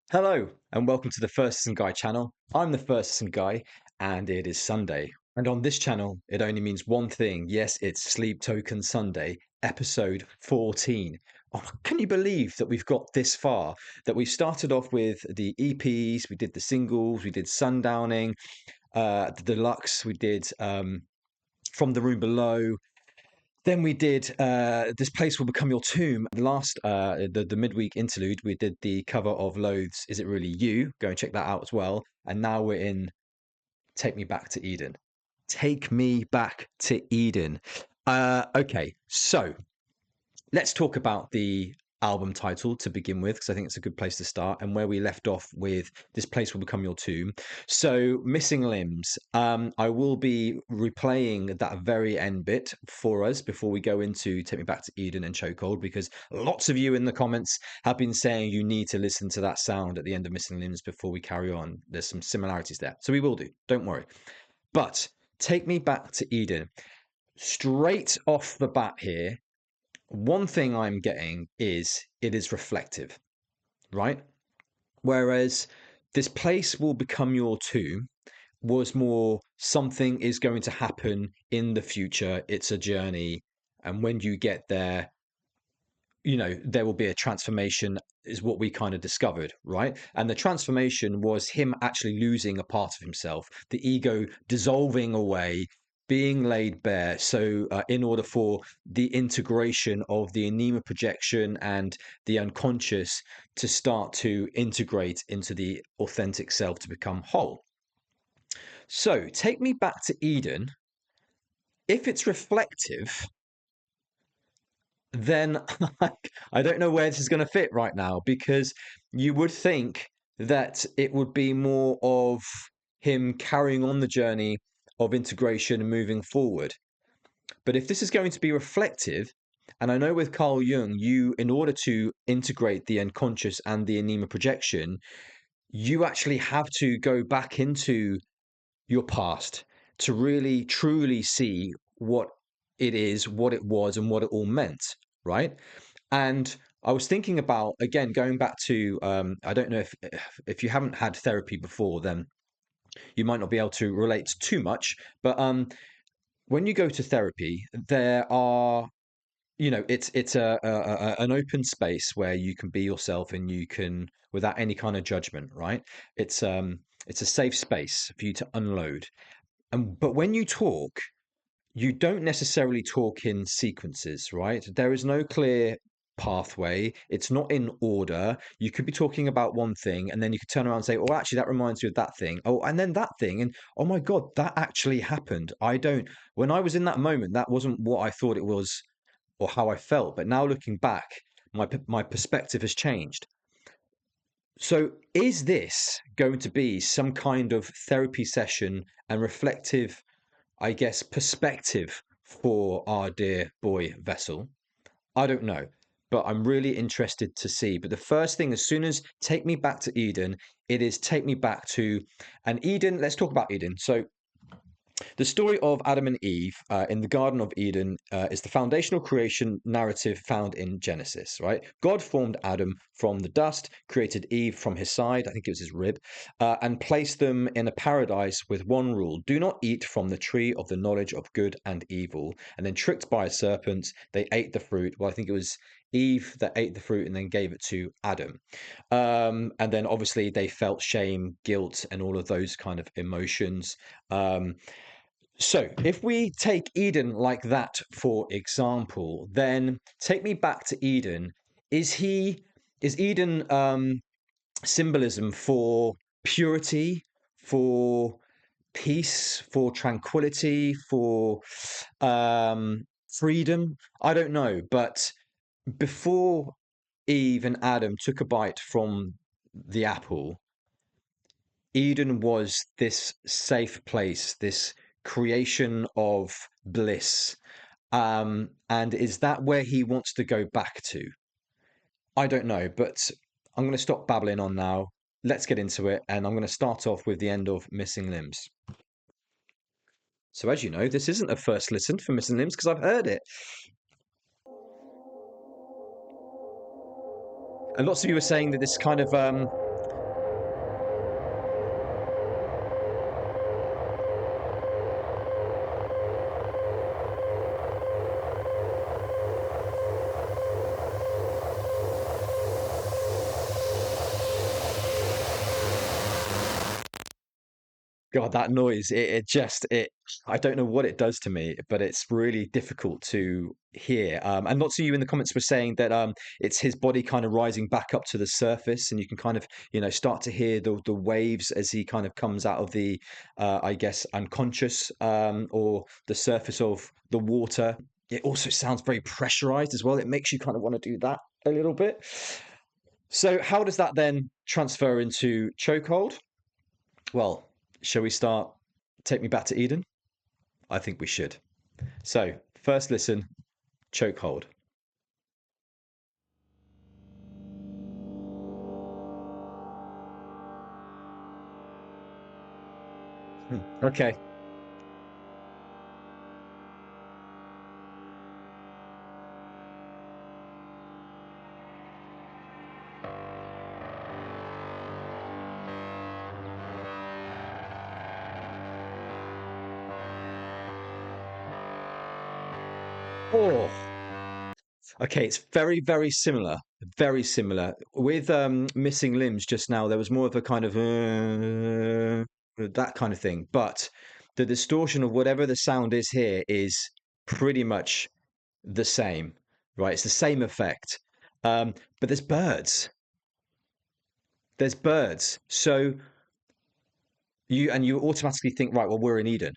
Hello and welcome to the First Listen Guy channel. I'm the First Listen Guy and it is Sunday. And on this channel, it only means one thing. Yes, it's Sleep Token Sunday, episode 14. Oh, can you believe that we've got this far? That we started off with the EPs, we did the singles, we did Sundowning, the deluxe, we did From the Room Below. Then we did This Place Will Become Your Tomb. The midweek interlude, we did the cover of Loathes Is It Really You? Go and check that out as well. And now we're in Take Me Back to Eden. Take Me Back to Eden. Okay, so let's talk about the album title to begin with, because I think it's a good place to start, and where we left off with This Place Will Become Your Tomb. So Missing Limbs, I will be replaying that very end bit for us before we go into Take Me Back to Eden and Chokehold, because lots of you in the comments have been saying you need to listen to that sound at the end of Missing Limbs before we carry on. There's some similarities there, so we will do, don't worry. But Take Me Back to Eden, straight off the bat here, one thing I'm getting is it is reflective, right? Whereas This Place Will Become Your Tomb was more something is going to happen in the future. It's a journey. And when you get there, there will be a transformation, is what we kind of discovered, right? And the transformation was him actually losing a part of himself, the ego dissolving away, being laid bare. So, in order for the integration of the anema projection and the unconscious to start to integrate into the authentic self to become whole. So, Take Me Back to Eden, if it's reflective, then I don't know where this is going to fit right now, because you would think that it would be more of him carrying on the journey of integration and moving forward. But if this is going to be reflective, and I know with Carl Jung, in order to integrate the unconscious and the anema projection, you actually have to go back into your past to really truly see what it is, what it was, and what it all meant, right? And I was thinking about, again, going back to, I don't know if you haven't had therapy before, then you might not be able to relate too much. But when you go to therapy, there are, it's an open space where you can be yourself and you can, without any kind of judgment, right? It's a safe space for you to unload. But when you talk, you don't necessarily talk in sequences, right? There is no clear pathway. It's not in order. You could be talking about one thing and then you could turn around and say, oh, actually, that reminds you of that thing. Oh, and then that thing. And oh my God, that actually happened. When I was in that moment, that wasn't what I thought it was or how I felt. But now looking back, my perspective has changed. So, is this going to be some kind of therapy session and reflective, I guess, perspective for our dear boy Vessel? I don't know, but I'm really interested to see. But the first thing, as soon as Take Me Back to Eden, it is take me back to, and Eden, let's talk about Eden. So, the story of Adam and Eve in the Garden of Eden is the foundational creation narrative found in Genesis, right? God formed Adam from the dust, created Eve from his side, I think it was his rib, and placed them in a paradise with one rule: do not eat from the tree of the knowledge of good and evil. And then, tricked by a serpent, they ate the fruit. Well, I think it was Eve that ate the fruit and then gave it to Adam. And then obviously they felt shame, guilt, and all of those kind of emotions. So, if we take Eden like that, for example, then Take Me Back to Eden. Is Eden symbolism for purity, for peace, for tranquility, for freedom? I don't know, but before Eve and Adam took a bite from the apple, Eden was this safe place, this creation of bliss. And is that where he wants to go back to? I don't know, but I'm going to stop babbling on now. Let's get into it. And I'm going to start off with the end of Missing Limbs. So, as you know, this isn't a first listen for Missing Limbs because I've heard it. And lots of you are saying that this kind of God, that noise, it just, I don't know what it does to me, but it's really difficult to hear. And lots of you in the comments were saying that it's his body kind of rising back up to the surface, and you can kind of, start to hear the waves as he kind of comes out of the, I guess, unconscious or the surface of the water. It also sounds very pressurized as well. It makes you kind of want to do that a little bit. So, how does that then transfer into chokehold? Well, shall we start Take Me Back to Eden? I think we should. So, first listen, Chokehold. Okay. Oh, okay. It's very, very similar. Very similar. With Missing Limbs just now, there was more of a kind of that kind of thing. But the distortion of whatever the sound is here is pretty much the same, right? It's the same effect. But there's birds. There's birds. So you automatically think, right, well, we're in Eden.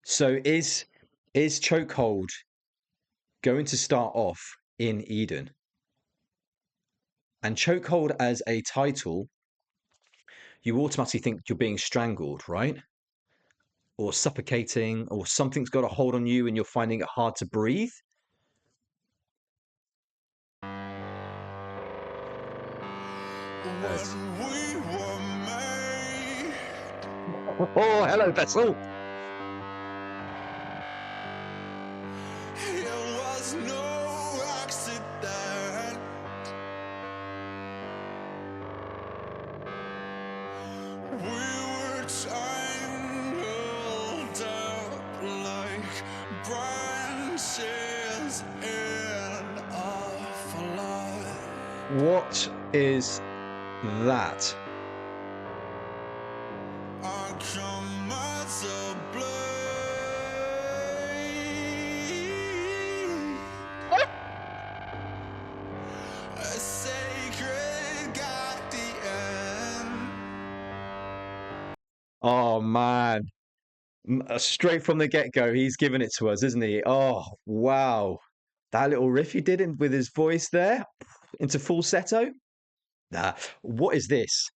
So is Chokehold going to start off in Eden? And Chokehold as a title, you automatically think you're being strangled, right? Or suffocating, or something's got a hold on you and you're finding it hard to breathe. Yes. Oh, hello, vessel. It was no accident. We were tangled up like branches in a flood. What is that? I come as a blade, a sacred guardian. Oh man, straight from the get-go, he's giving it to us, isn't he? Oh wow, that little riff he did in with his voice there into falsetto. Nah, what is this?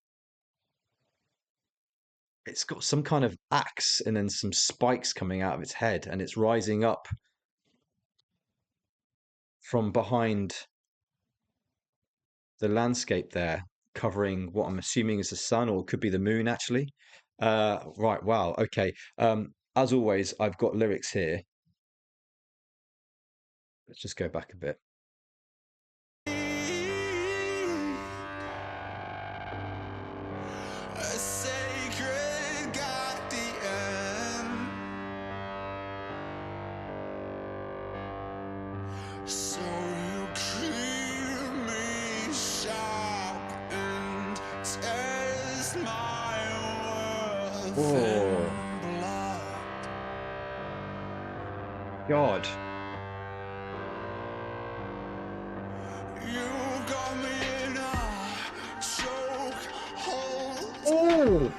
It's got some kind of axe and then some spikes coming out of its head, and it's rising up from behind the landscape there, covering what I'm assuming is the sun, or it could be the moon actually. Right, wow, okay. As always, I've got lyrics here. Let's just go back a bit. A sacred guardian. So you keep me sharp and test my worth Oh in blood. God. You got me in a chokehold. Oh,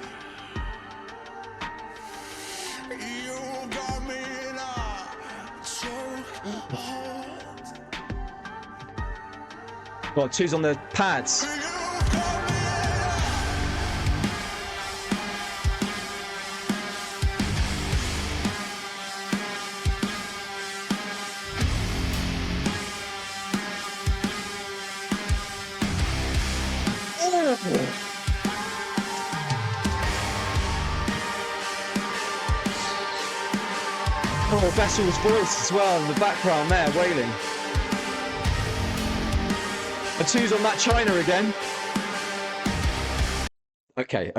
You got me in a chokehold. got twos on the pads. You got me Oh, Vessel's voice as well in the background there, wailing. A twos on that China again. Okay.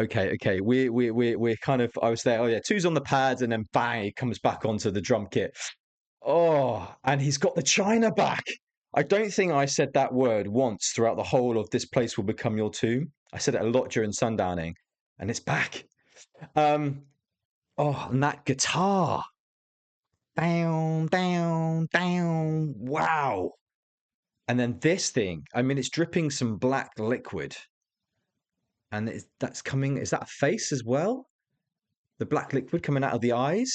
We're kind of. I was there. Oh yeah, twos on the pads, and then bang, it comes back onto the drum kit. Oh, and he's got the China back. I don't think I said that word once throughout the whole of This Place Will Become Your Tomb. I said it a lot during Sundowning, and it's back. Um, Oh, and that guitar. Down, down, down. Wow. And then this thing, I mean, it's dripping some black liquid. And that's coming, is that a face as well? The black liquid coming out of the eyes?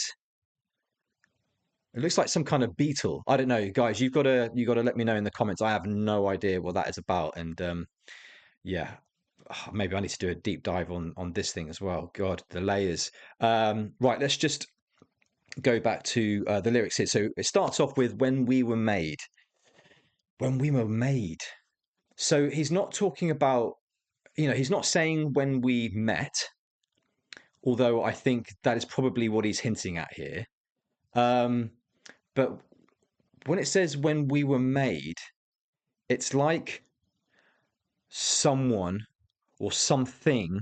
It looks like some kind of beetle. I don't know, guys. You got to let me know in the comments. I have no idea what that is about, and yeah, maybe I need to do a deep dive on this thing as well. God, the layers. Right, let's just go back to the lyrics here. So it starts off with "When we were made." When we were made. So he's not talking about, he's not saying when we met, although I think that is probably what he's hinting at here. Um, but when it says when we were made, it's like someone or something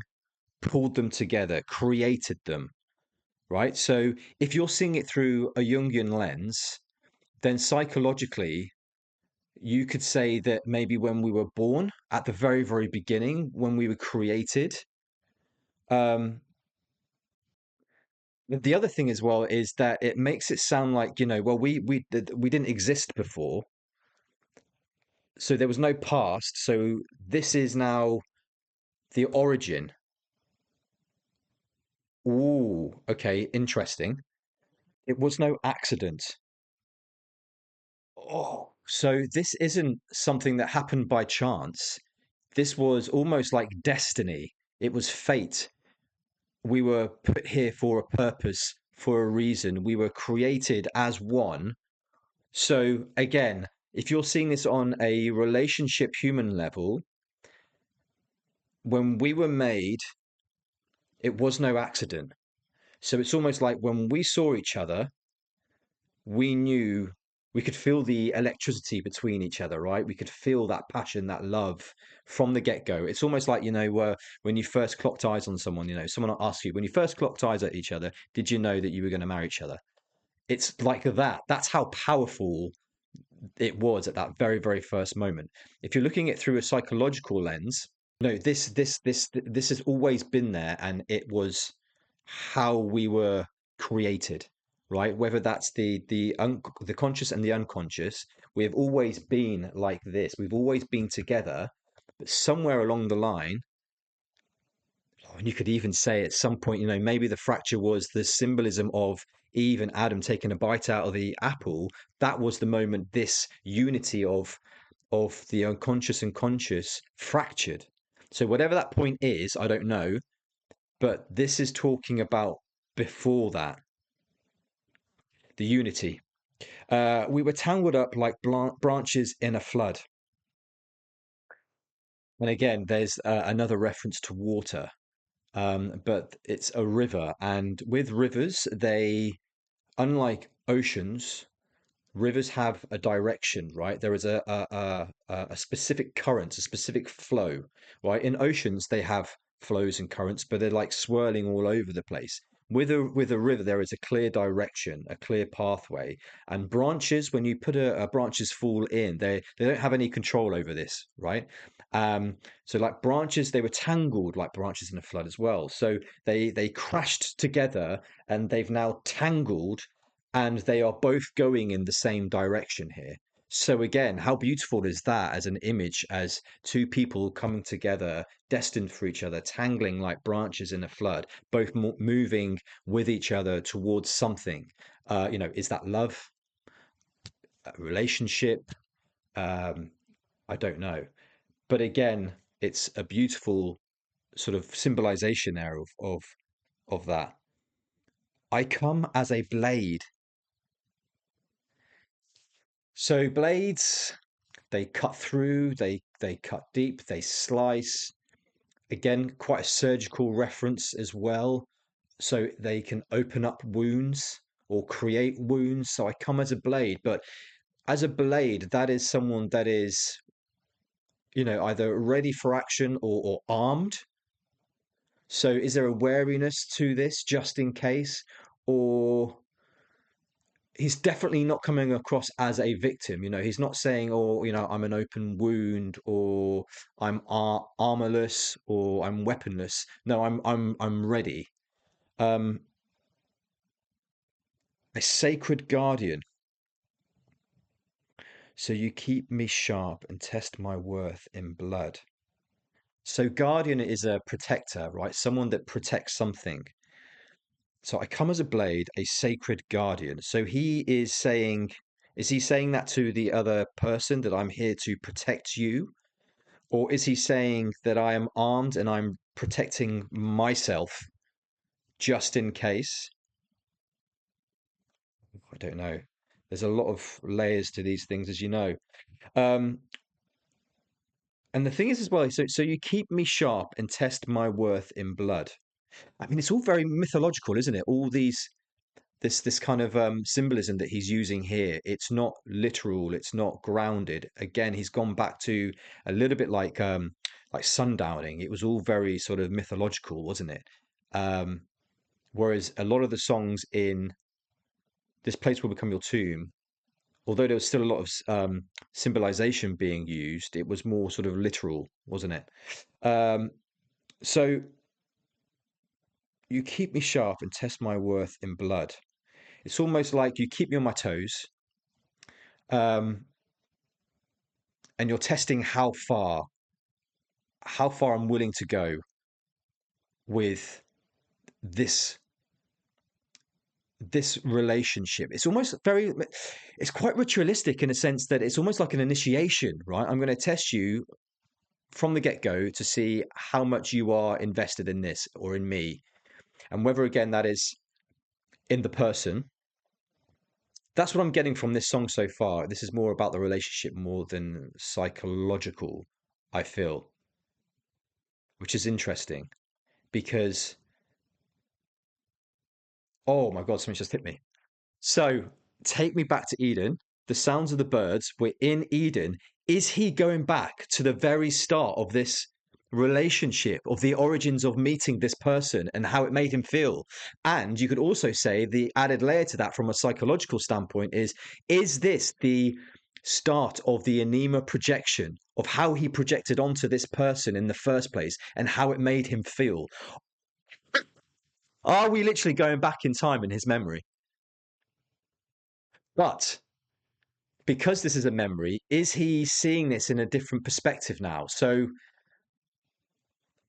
pulled them together, created them, right? So if you're seeing it through a Jungian lens, then psychologically, you could say that maybe when we were born, at the very, very beginning, when we were created, um, the other thing as well is that it makes it sound like, well, we didn't exist before, so there was no past. So this is now the origin. Ooh, okay, interesting. It was no accident. Oh, so this isn't something that happened by chance. This was almost like destiny. It was fate. We were put here for a purpose, for a reason. We were created as one. So again, if you're seeing this on a relationship human level, when we were made, it was no accident. So it's almost like when we saw each other, we knew we could feel the electricity between each other, right? We could feel that passion, that love from the get go. It's almost like, when you first clocked eyes on someone, someone asks you, when you first clocked eyes at each other, did you know that you were going to marry each other? It's like that. That's how powerful it was at that very, very first moment. If you're looking at it through a psychological lens, no, this has always been there, and it was how we were created, right? Whether that's the conscious and the unconscious, we have always been like this. We've always been together, but somewhere along the line, and you could even say at some point, maybe the fracture was the symbolism of Eve and Adam taking a bite out of the apple. That was the moment this unity of the unconscious and conscious fractured. So whatever that point is, I don't know, but this is talking about before that, the unity. We were tangled up like branches in a flood. And again, there's another reference to water, but it's a river. And with rivers, unlike oceans, rivers have a direction, right? There is a specific current, a specific flow, right? In oceans, they have flows and currents, but they're like swirling all over the place. With a river, there is a clear direction, a clear pathway, and branches. When you put a branches fall in, they don't have any control over this, right? So like branches, they were tangled like branches in a flood as well. So they crashed together, and they've now tangled, and they are both going in the same direction here. So again, how beautiful is that as an image, as two people coming together, destined for each other, tangling like branches in a flood, both moving with each other towards something. Is that love, a relationship? Um, I don't know. But again, it's a beautiful sort of symbolization there of that. I come as a blade. So blades, they cut through, they cut deep, they slice. Again, quite a surgical reference as well. So they can open up wounds or create wounds. So I come as a blade, but as a blade, that is someone that is, either ready for action or armed. So is there a wariness to this just in case? Or he's definitely not coming across as a victim. He's not saying, "Oh, I'm an open wound," or "I'm armorless," or "I'm weaponless." No, I'm ready. Um, A sacred guardian. So you keep me sharp and test my worth in blood. So guardian is a protector, right? Someone that protects something. So I come as a blade, a sacred guardian. So is he saying that to the other person that I'm here to protect you? Or is he saying that I am armed and I'm protecting myself just in case? I don't know. There's a lot of layers to these things, as you know. Um, and the thing is as well, so you keep me sharp and test my worth in blood. I mean, it's all very mythological, isn't it? All this kind of symbolism that he's using here. It's not literal. It's not grounded. Again, he's gone back to a little bit like Sundowning. It was all very sort of mythological, wasn't it? Um, whereas a lot of the songs in This Place Will Become Your Tomb, although there was still a lot of symbolization being used, it was more sort of literal, wasn't it? Um, so you keep me sharp and test my worth in blood. It's almost like you keep me on my toes, um, and you're testing how far I'm willing to go with this this relationship. It's almost it's quite ritualistic in a sense that it's almost like an initiation, right? I'm going to test you from the get-go to see how much you are invested in this or in me, and whether again that is in the person. That's what I'm getting from this song so far. This is more about the relationship more than psychological, I feel, which is interesting because, oh my God, something just hit me. So take me back to Eden. The sounds of the birds. We're in Eden. Is he going back to the very start of this relationship, of the origins of meeting this person and how it made him feel? And you could also say the added layer to that from a psychological standpoint is this the start of the anema projection of how he projected onto this person in the first place and how it made him feel? Are we literally going back in time in his memory? But because this is a memory, is he seeing this in a different perspective now? So,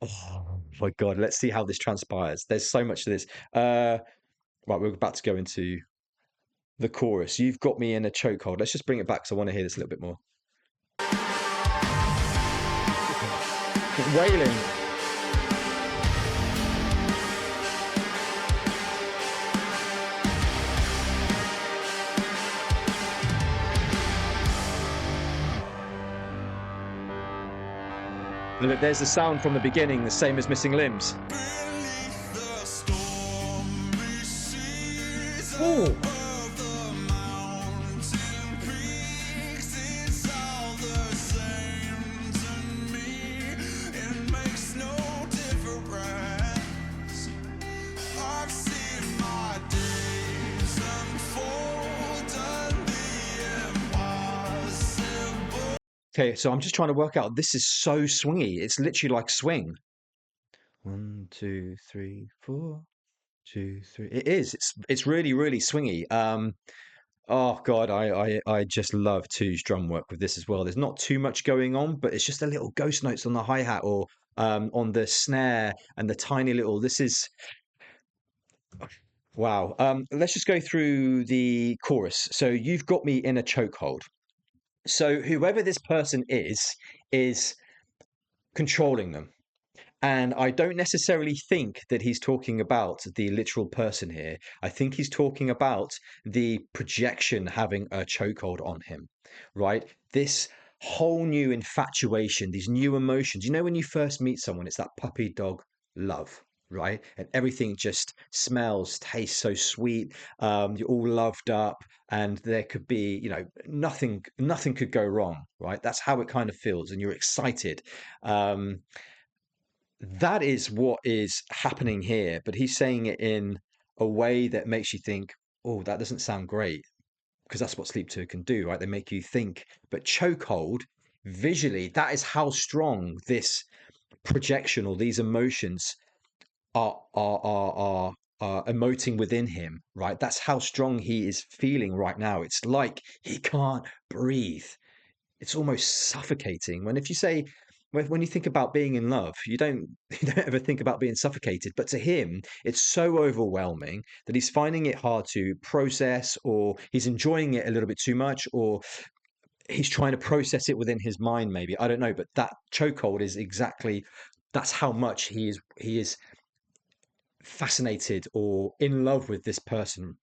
oh my God, let's see how this transpires. There's so much to this. Right, we're about to go into the chorus. You've got me in a chokehold. Let's just bring it back because I want to hear this a little bit more. Wailing. Look, there's the sound from the beginning, the same as Missing Limbs. Beneath the stormy seas Oh, above the mountain peaks, it's all the same to me. It makes no difference. I've seen my days unfold and the impossible. okay. So I'm just trying to work out. This is so swingy. It's literally like swing. 1, 2, 3, 4, 2, 3. It is. It's really, really swingy. Oh God, I just love Two's drum work with this as well. There's not too much going on, but it's just a little ghost notes on the hi-hat or on the snare and the tiny little. This is wow. Let's just go through the chorus. So you've got me in a chokehold. So whoever this person is controlling them. And I don't necessarily think that he's talking about the literal person here. I think he's talking about the projection having a chokehold on him, right? This whole new infatuation, these new emotions. You know, when you first meet someone, it's that puppy dog love, right? And everything just smells, tastes so sweet. You're all loved up, and there could be, nothing could go wrong, right? That's how it kind of feels, and you're excited. Um, that is what is happening here, but he's saying it in a way that makes you think, oh, that doesn't sound great, because that's what sleep two can do, right? They make you think. But chokehold, visually, that is how strong this projection or these emotions are emoting within him, right? That's how strong he is feeling right now. It's like he can't breathe. It's almost suffocating. When if you say when you think about being in love, you don't you don't ever think about being suffocated. But to him, it's so overwhelming that he's finding it hard to process, or he's enjoying it a little bit too much, or he's trying to process it within his mind. Maybe I don't know, but that chokehold is exactly that's how much he is fascinated or in love with this person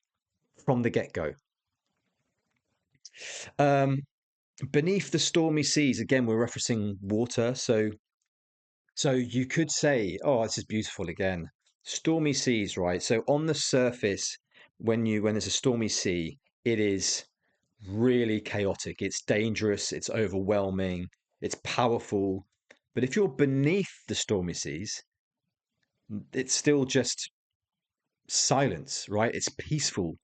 from the get go. Um, Beneath the stormy seas, again, we're referencing water. So you could say, oh, this is beautiful again. Stormy seas, right? So on the surface, when there's a stormy sea, it is really chaotic. It's dangerous, it's overwhelming, it's powerful. But if you're beneath the stormy seas, it's still just silence, right? It's peaceful.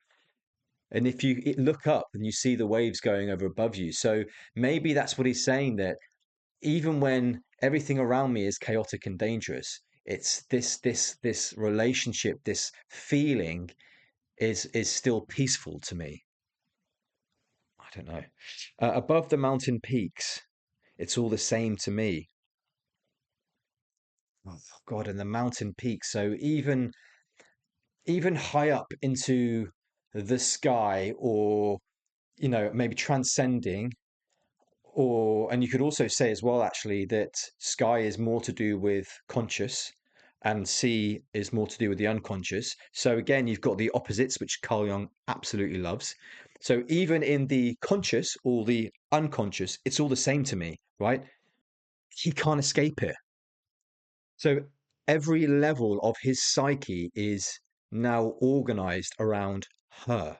And if you look up and you see the waves going over above you, so maybe that's what he's saying, that even when everything around me is chaotic and dangerous, it's this relationship, this feeling is still peaceful to me. I don't know. Above the mountain peaks, it's all the same to me. Oh God, and the mountain peaks. So even high up into the sky, or maybe transcending, or and you could also say as well, actually, that sky is more to do with conscious and sea is more to do with the unconscious. So again, you've got the opposites, which Carl Jung absolutely loves. So even in the conscious or the unconscious, it's all the same to me, right? He can't escape it. So every level of his psyche is now organized around her.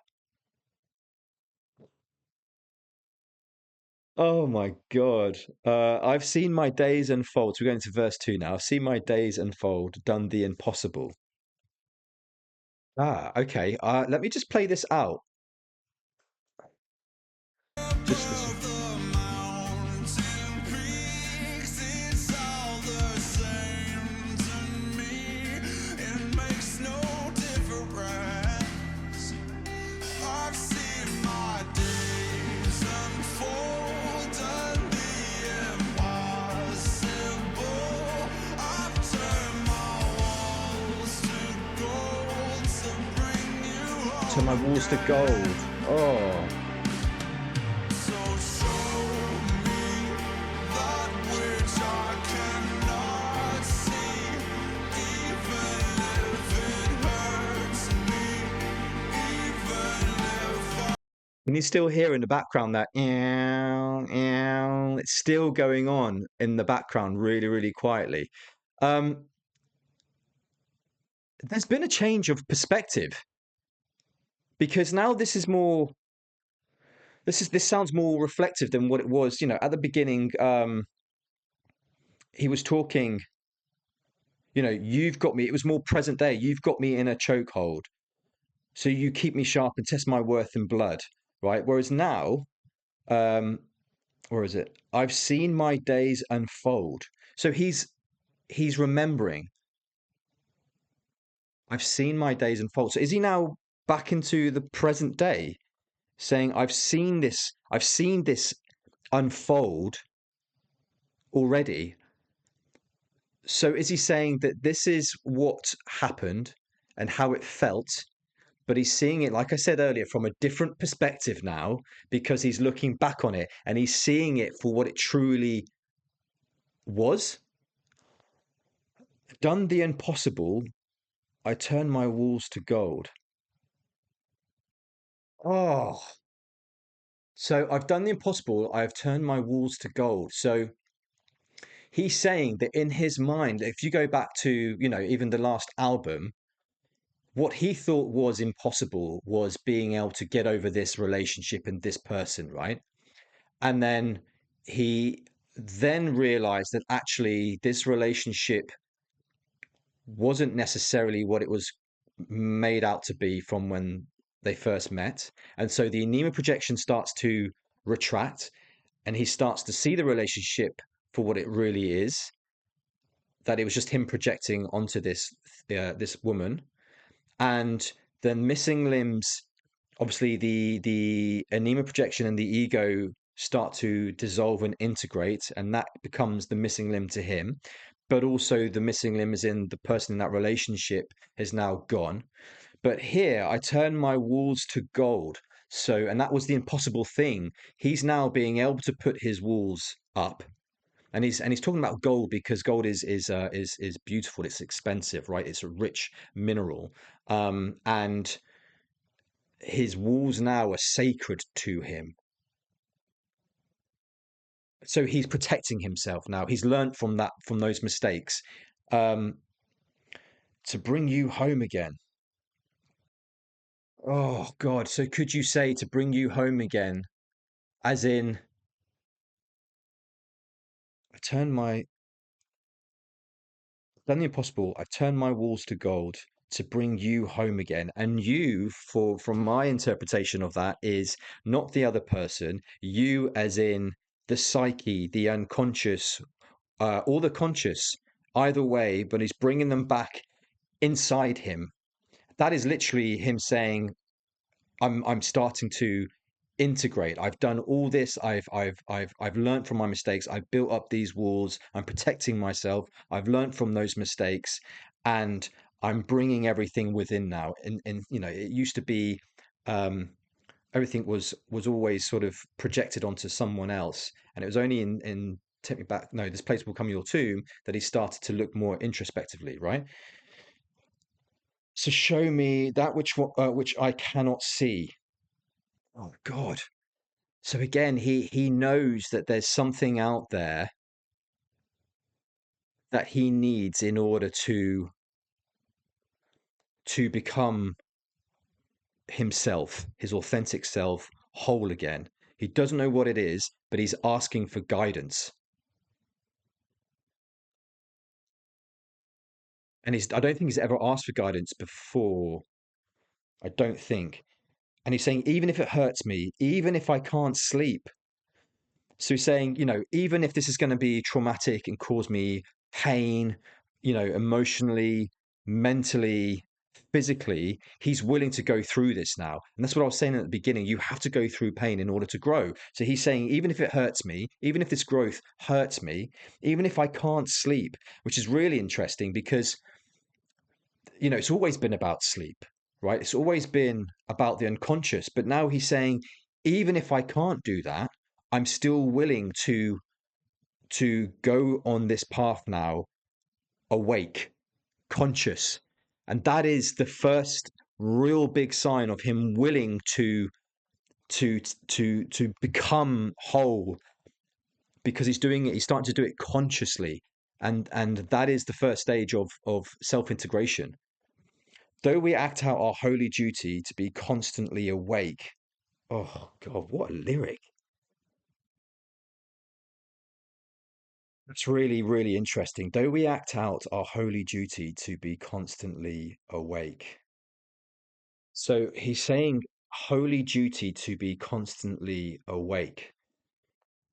Oh my God. I've seen my days unfold. So we're going to verse 2 now. I've seen my days unfold, done the impossible. Ah, okay. Let me just play this out. Just listen. Above the mountain peaks, it's all the same to me. It makes no difference. I've seen my days unfold, done the impossible. I've turned my walls to gold to bring you To my home walls to again. gold. Oh, So show me that which I cannot see, even if it hurts me, even if I can you still hear in the background that "eow, eow"? It's still going on in the background really, really quietly. Um, there's been a change of perspective, because now this sounds more reflective than what it was. At the beginning, he was talking, you've got me. It was more present day. You've got me in a chokehold. So you keep me sharp and test my worth in blood, right? Whereas now, um, or is it? I've seen my days unfold. So he's remembering. I've seen my days unfold. So is he now back into the present day, saying, I've seen this unfold already? So is he saying that this is what happened and how it felt, but he's seeing it, like I said earlier, from a different perspective now, because he's looking back on it and he's seeing it for what it truly was? Done the impossible, I turn my walls to gold. Oh, so I've done the impossible, I have turned my walls to gold. So he's saying that in his mind, if you go back to, even the last album, what he thought was impossible was being able to get over this relationship and this person, right? And then he then realized that actually this relationship wasn't necessarily what it was made out to be from when they first met. And so the anema projection starts to retract, and he starts to see the relationship for what it really is, that it was just him projecting onto this woman. and the missing limbs, obviously the anema projection and the ego start to dissolve and integrate, and that becomes the missing limb to him. But also the missing limb is in the person in that relationship has now gone. But here I turn my walls to gold. So, and that was the impossible thing. He's now being able to put his walls up, and he's talking about gold because gold is beautiful. It's expensive, right? It's a rich mineral, and his walls now are sacred to him. So he's protecting himself now. He's learned from those mistakes, um, to bring you home again. Oh God! So could you say to bring you home again, as in I turn my done the impossible. I've turned my walls to gold to bring you home again. And you, from my interpretation of that, is not the other person. You, as in the psyche, the unconscious, or the conscious, either way. But he's bringing them back inside him. That is literally him saying, I'm starting to integrate. I've done all this. I've learned from my mistakes. I've built up these walls. I'm protecting myself. I've learned from those mistakes, and I'm bringing everything within now. And it used to be, um, everything was always sort of projected onto someone else, and it was only in take me back. No, this place will come your tomb that he started to look more introspectively, right? So show me that which I cannot see. Oh God. So again, he knows that there's something out there that he needs in order to become himself, his authentic self, whole again. He doesn't know what it is, but he's asking for guidance. And I don't think he's ever asked for guidance before. I don't think. And he's saying, even if it hurts me, even if I can't sleep. So he's saying, even if this is going to be traumatic and cause me pain, emotionally, mentally, physically, he's willing to go through this now. And that's what I was saying at the beginning. You have to go through pain in order to grow. So he's saying, even if it hurts me, even if this growth hurts me, even if I can't sleep, which is really interesting because, it's always been about sleep, right? It's always been about the unconscious. But now he's saying, even if I can't do that, I'm still willing to go on this path now, awake, conscious. And that is the first real big sign of him willing to become whole, because he's doing it, he's starting to do it consciously. And that is the first stage of self-integration. Though we act out our holy duty to be constantly awake. Oh God, what a lyric. That's really, really interesting. Though we act out our holy duty to be constantly awake. So he's saying holy duty to be constantly awake.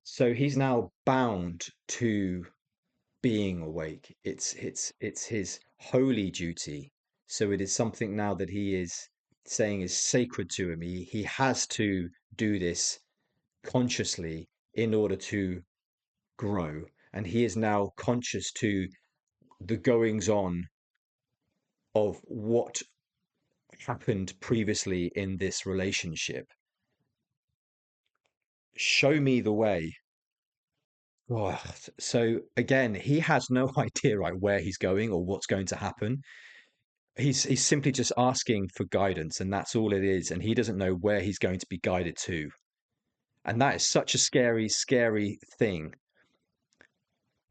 So he's now bound to being awake. It's his holy duty. So it is something now that he is saying is sacred to him. He has to do this consciously in order to grow. And he is now conscious to the goings on of what happened previously in this relationship. Show me the way. Oh, so again, he has no idea, right, where he's going or what's going to happen. He's simply just asking for guidance, and that's all it is. And he doesn't know where he's going to be guided to. And that is such a scary, scary thing.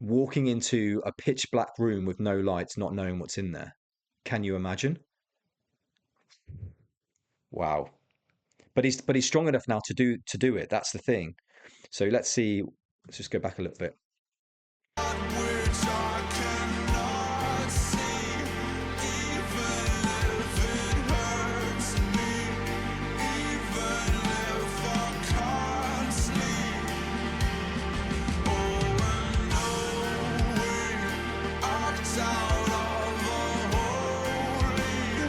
Walking into a pitch black room with no lights, not knowing what's in there. Can you imagine? Wow. But he's strong enough now to do it. That's the thing. So let's see. Let's just go back a little bit. which I cannot see, even if it hurts me, even if I can't sleep. Oh, and knowing act out of a holy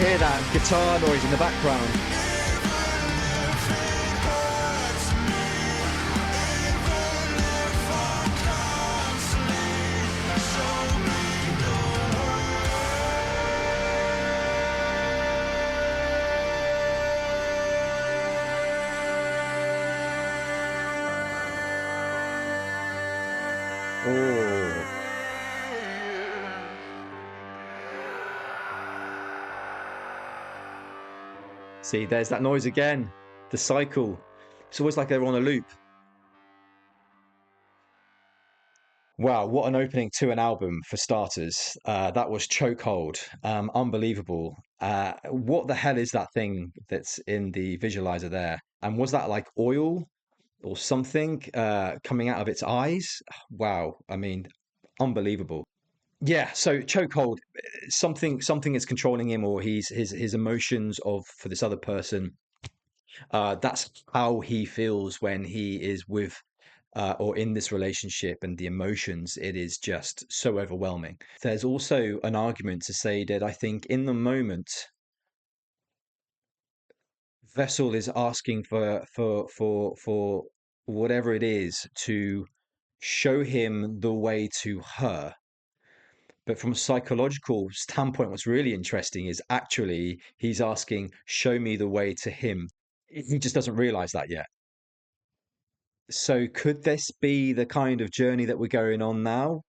hear that guitar noise in the background. Oh, see, there's that noise again. The cycle. It's always like they're on a loop. Wow, what an opening to an album for starters. That was Chokehold. Unbelievable. What the hell is that thing that's in the visualizer there? And was that like oil or something coming out of its eyes? Wow. I mean, unbelievable. Yeah, so chokehold, something is controlling him, or his emotions of for this other person. That's how he feels when he is with or in this relationship, and the emotions, it is just so overwhelming. There's also an argument to say that I think in the moment, Vessel is asking for whatever it is to show him the way to her. But from a psychological standpoint, what's really interesting is actually he's asking, show me the way to him. He just doesn't realize that yet. So could this be the kind of journey that we're going on now?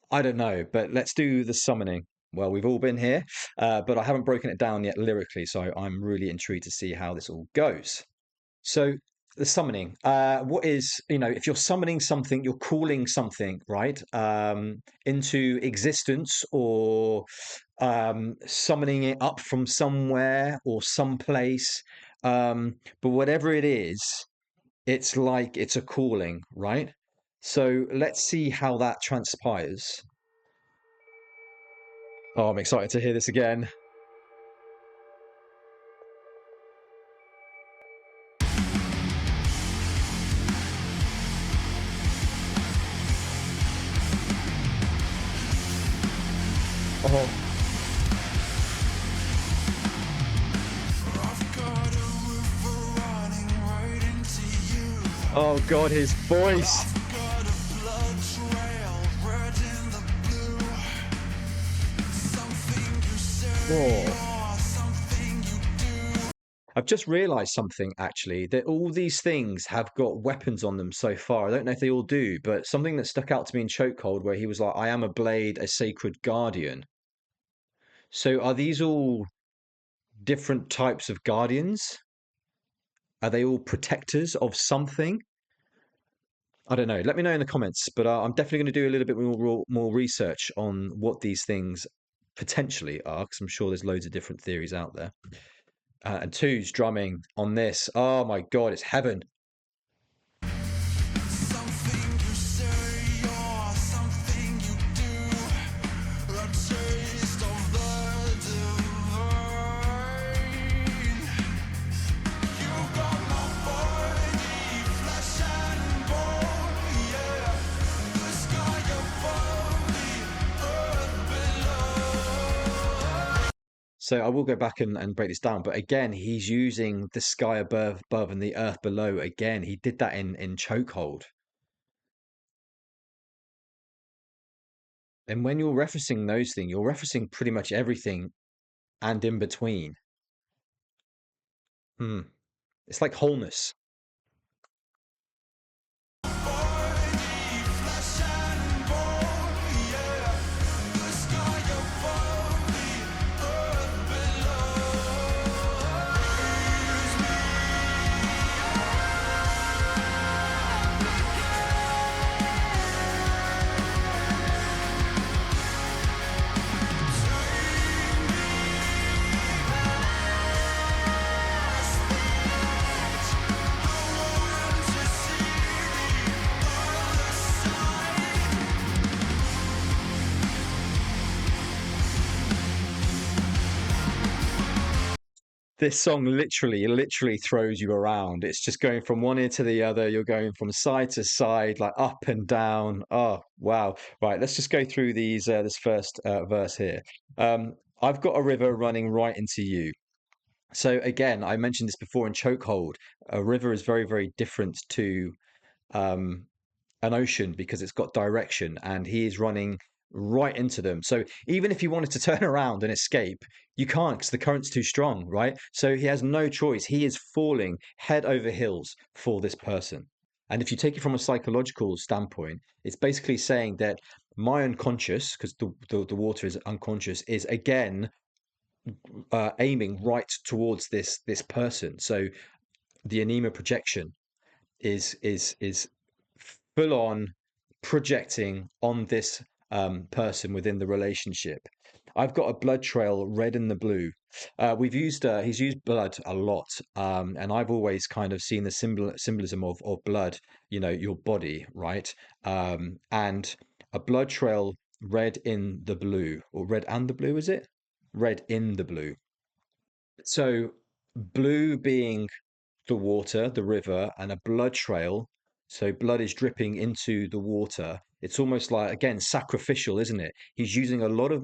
I don't know, but let's do the summoning. Well, we've all been here, but I haven't broken it down yet lyrically, so I'm really intrigued to see how this all goes. So the summoning, what is, if you're summoning something, you're calling something, right, into existence, or summoning it up from somewhere or someplace. But whatever it is, it's like it's a calling, right? So let's see how that transpires. Oh, I'm excited to hear this again. Oh, I've got a river running right into you. oh God, his voice. I've got a blood trail red in the blue. Something you say Oh. or something you do. I've just realized something actually, that all these things have got weapons on them so far. I don't know if they all do, but something that stuck out to me in Chokehold where he was like, I am a blade, a sacred guardian. So are these all different types of guardians? Are they all protectors of something? I don't know. Let me know in the comments, but I'm definitely going to do a little bit more research on what these things potentially are, because I'm sure there's loads of different theories out there. And two's drumming on this. Oh my God, it's heaven. Something you say or something you do. A taste of the divine. You got my body, flesh and bone, yeah. The sky above, the earth below. So I will go back and break this down, but again, he's using the sky above and the earth below. Again, he did that in Chokehold. And when you're referencing those things, you're referencing pretty much everything and in between. Hmm. It's like wholeness. Flesh and bone, yeah. The sky above, the earth below. This song literally throws you around. It's just going from one ear to the other. You're going from side to side, like up and down. Oh, wow. Right, let's just go through these this first verse here. I've got a river running right into you. So again, I mentioned this before in Chokehold. A river is very, very different to um, an ocean because it's got direction, and he is running right into them. So even if he wanted to turn around and escape, you can't because the current's too strong, right? So he has no choice. He is falling head over heels for this person. And if you take it from a psychological standpoint, it's basically saying that my unconscious, because the water is unconscious, is again aiming right towards this person. So the anemia projection is full on projecting on this person within the relationship. I've got a blood trail red and the blue. We've used he's used blood a lot, and I've always kind of seen the symbolism of blood. You know, your body, right? And a blood trail red in the blue, or red and the blue, is it? Red in the blue. So blue being the water, the river, and a blood trail. So blood is dripping into the water. It's almost like, again, sacrificial, isn't it? He's using a lot of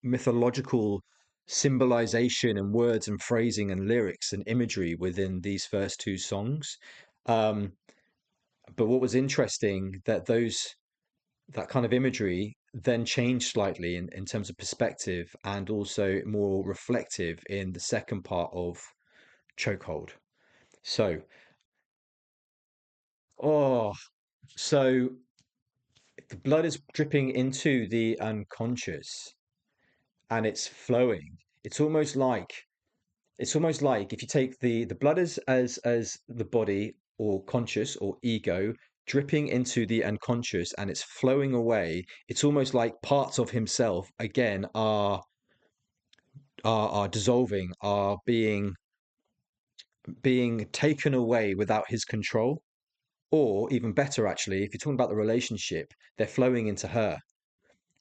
mythological symbolization and words and phrasing and lyrics and imagery within these first two songs. Um, but what was interesting that that kind of imagery then changed slightly in terms of perspective and also more reflective in the second part of Chokehold. So, oh, so the blood is dripping into the unconscious and it's flowing. It's almost like if you take the blood as the body or conscious or ego dripping into the unconscious and it's flowing away. It's almost like parts of himself again are dissolving, are being taken away without his control. Or even better, actually, if you're talking about the relationship, they're flowing into her,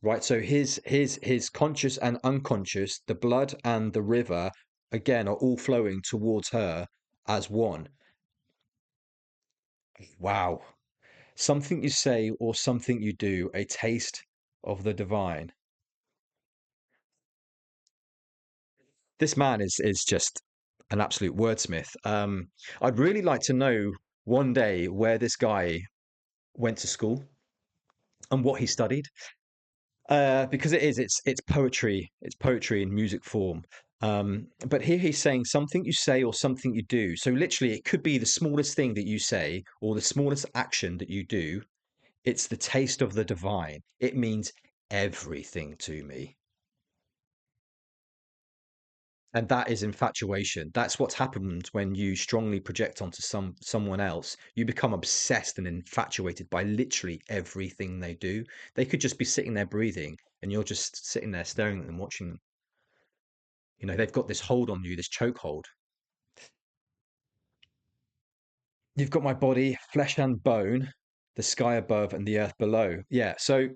right? So his conscious and unconscious, the blood and the river, again, are all flowing towards her as one. Wow. Something you say or something you do, a taste of the divine. This man is just an absolute wordsmith. I'd really like to know one day where this guy went to school and what he studied. Because it's poetry in music form. But here he's saying something you say or something you do. So literally, it could be the smallest thing that you say or the smallest action that you do. It's the taste of the divine. It means everything to me. And that is infatuation. That's what's happened when you strongly project onto someone else. You become obsessed and infatuated by literally everything they do. They could just be sitting there breathing, and you're just sitting there staring at them, watching them. You know, they've got this hold on you, this chokehold. You've got my body, flesh and bone, the sky above and the earth below. Yeah. So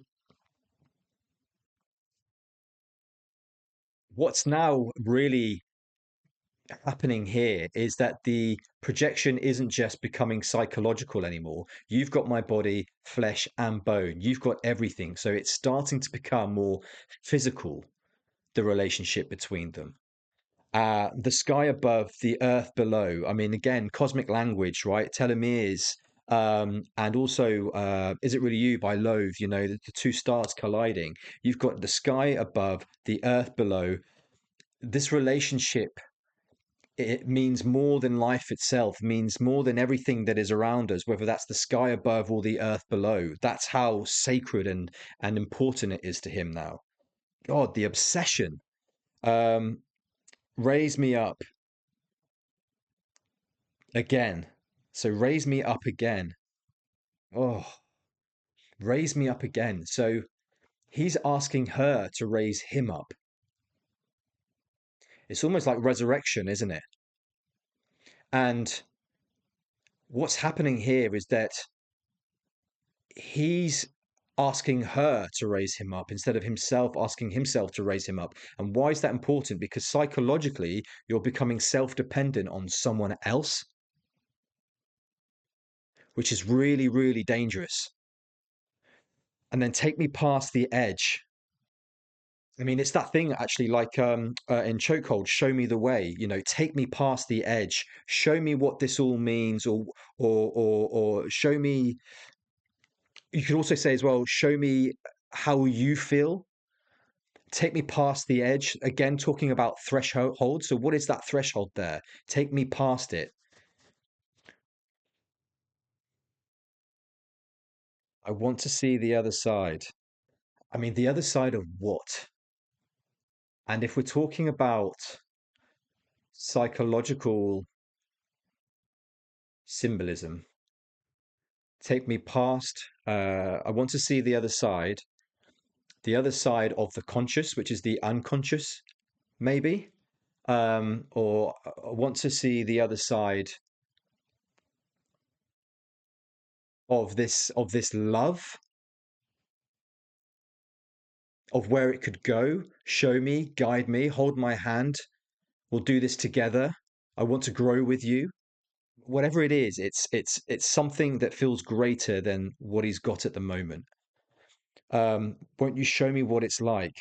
what's now really happening here is that the projection isn't just becoming psychological anymore. You've got my body, flesh, and bone. You've got everything. So it's starting to become more physical, the relationship between them. The sky above, the earth below. I mean, again, cosmic language, right? Telomeres. And also, Is It Really You by Loathe, you know, the two stars colliding. You've got the sky above, the earth below. This relationship, it means more than life itself, means more than everything that is around us, whether that's the sky above or the earth below. That's how sacred and important it is to him now. God, the obsession. Um, Raise me up again. So raise me up again. Oh, raise me up again. So he's asking her to raise him up. It's almost like resurrection, isn't it? And what's happening here is that he's asking her to raise him up instead of himself asking himself to raise him up. And why is that important? Because psychologically, you're becoming self dependent on someone else, which is really, really dangerous. And then take me past the edge. I mean, it's that thing actually, like in Chokehold, show me the way. Take me past the edge. Show me what this all means, or show me. You could also say as well, show me how you feel. Take me past the edge. Again, talking about threshold. So, what is that threshold there? Take me past it. I want to see the other side. I mean, the other side of what? And if we're talking about psychological symbolism, take me past. I want to see the other side of the conscious, which is the unconscious, maybe. Or I want to see the other side of this love, of where it could go. Show me, guide me, hold my hand. We'll do this together. I want to grow with you. Whatever it is, it's something that feels greater than what he's got at the moment. Won't you show me what it's like?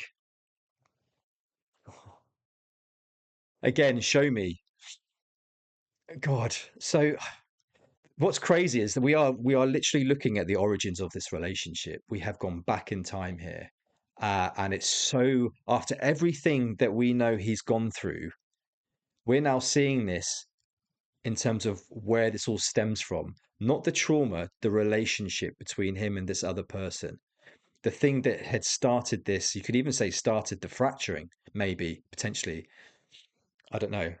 Again, show me. God. So what's crazy is that we are literally looking at the origins of this relationship. We have gone back in time here. And it's so after everything that we know he's gone through, we're now seeing this in terms of where this all stems from. Not the trauma, the relationship between him and this other person. The thing that had started this, you could even say started the fracturing, maybe, potentially. I don't know.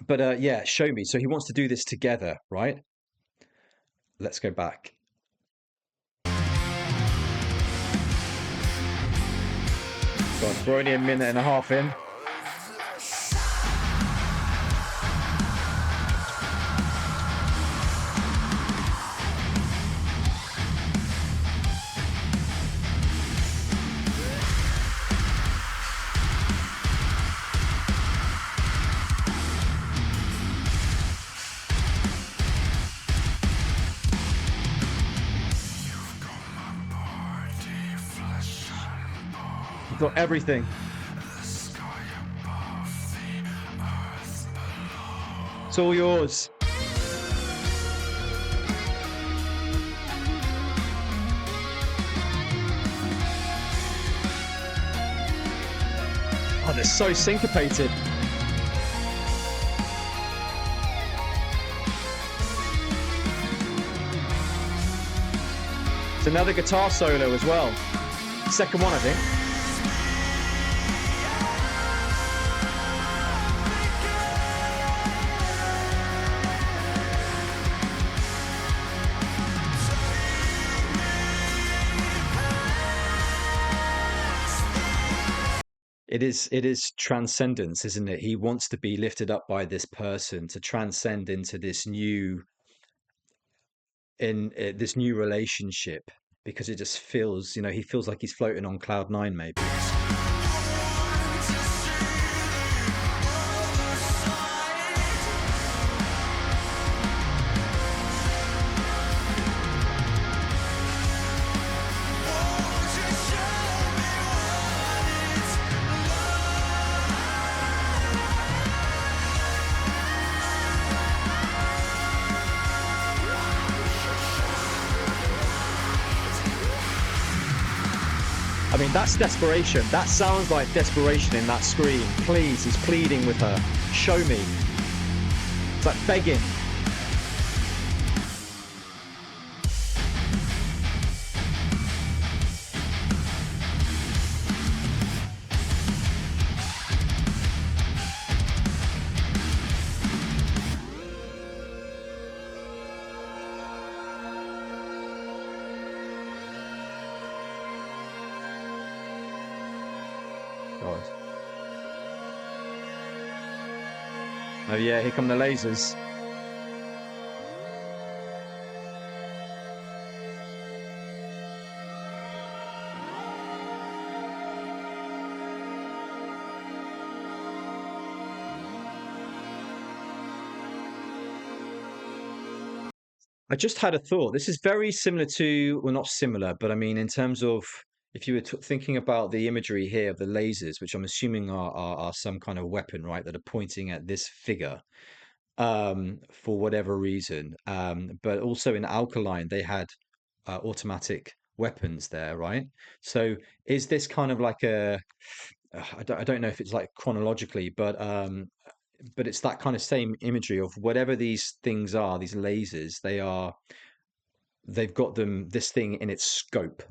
But yeah, show me. So he wants to do this together, right? Let's go back. God, we're only a minute and a half in. We've got everything. It's all yours. Oh, they're so syncopated. It's another guitar solo as well. Second one, I think. It is transcendence, isn't it? He wants to be lifted up by this person to transcend into this new relationship because it just feels, he feels like he's floating on cloud nine, maybe. I mean, that's desperation. That sounds like desperation in that scream. Please, he's pleading with her. Show me. It's like begging. God. Oh yeah, here come the lasers. I just had a thought. This is very similar to, well, not similar, but I mean, in terms of if you were thinking about the imagery here of the lasers, which I'm assuming are some kind of weapon, right, that are pointing at this figure, for whatever reason. But also in Alkaline, they had automatic weapons there, right? So is this kind of like I don't know if it's like chronologically, but it's that kind of same imagery of whatever these things are, these lasers, they've got this thing in its scope,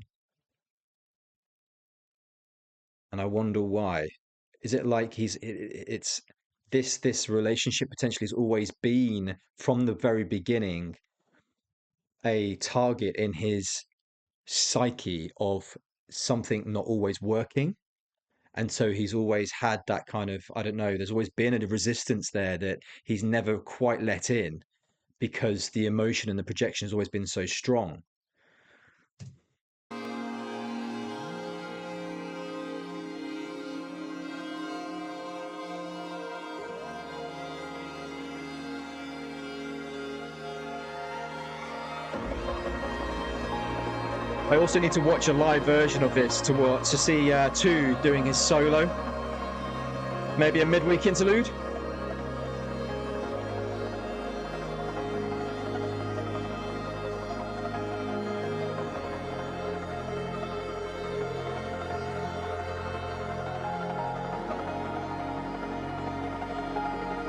and I wonder why. Is it like it's this relationship potentially has always been from the very beginning a target in his psyche of something not always working. And so he's always had that kind of, I don't know, there's always been a resistance there that he's never quite let in because the emotion and the projection has always been so strong. I also need to watch a live version of this to see Two doing his solo. Maybe a midweek interlude.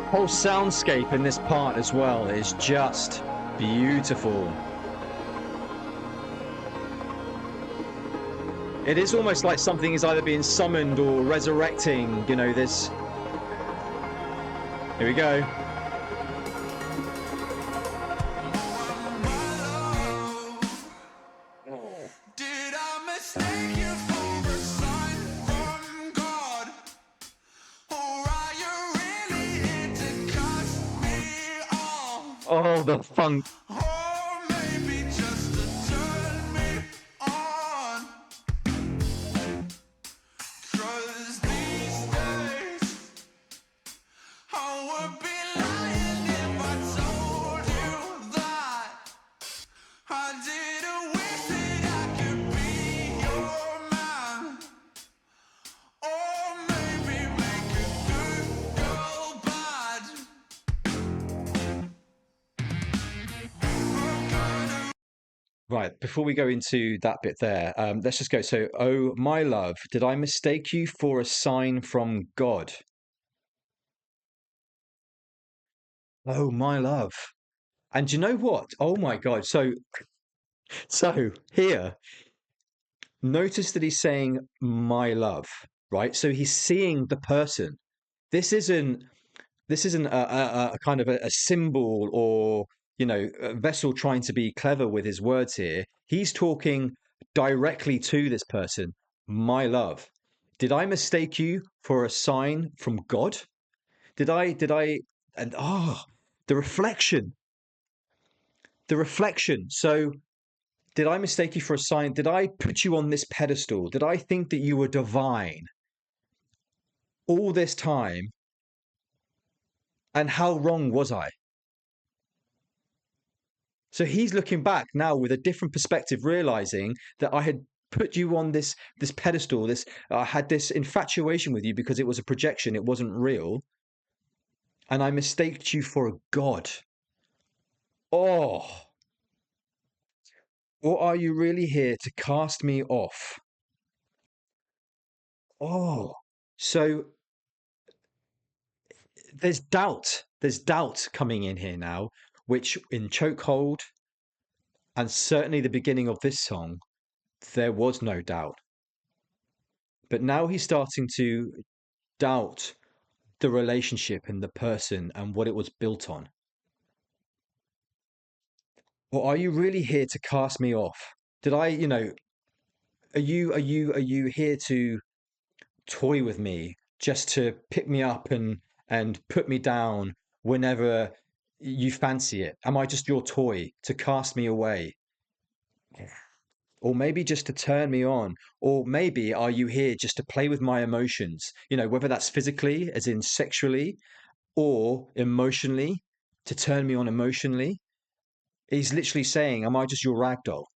Whole soundscape in this part as well is just beautiful. It is almost like something is either being summoned or resurrecting, you know, this. Here we go. Did I mistake you for a sign from God? Or are you really here to cut me off? Oh, the funk. Or maybe just to turn me on? 'Cause these days I would be lying if I told you that I didn't wish that I could be your man. Or maybe make a good girl bad. Right, before we go into that bit there, let's just go. So, oh, my love, did I mistake you for a sign from God? Oh, my love. And do you know what? Oh my God. So here, notice that he's saying my love, right? So he's seeing the person. This isn't this isn't a kind of a symbol or a vessel trying to be clever with his words here. He's talking directly to this person. My love, did I mistake you for a sign from God? Did I and the reflection, the reflection. So did I mistake you for a sign? Did I put you on this pedestal? Did I think that you were divine all this time? And how wrong was I? So he's looking back now with a different perspective, realizing that I had put you on this pedestal. I had this infatuation with you because it was a projection. It wasn't real, and I mistaked you for a god. Oh, or are you really here to cast me off? Oh, so there's doubt. There's doubt coming in here now, which in Chokehold and certainly the beginning of this song, there was no doubt. But now he's starting to doubt the relationship and the person and what it was built on. Or are you really here to cast me off? Did I, are you here to toy with me just to pick me up and put me down whenever you fancy it? Am I just your toy to cast me away? Or maybe just to turn me on? Or maybe are you here just to play with my emotions? Whether that's physically, as in sexually, or emotionally, to turn me on emotionally. He's literally saying, am I just your rag doll?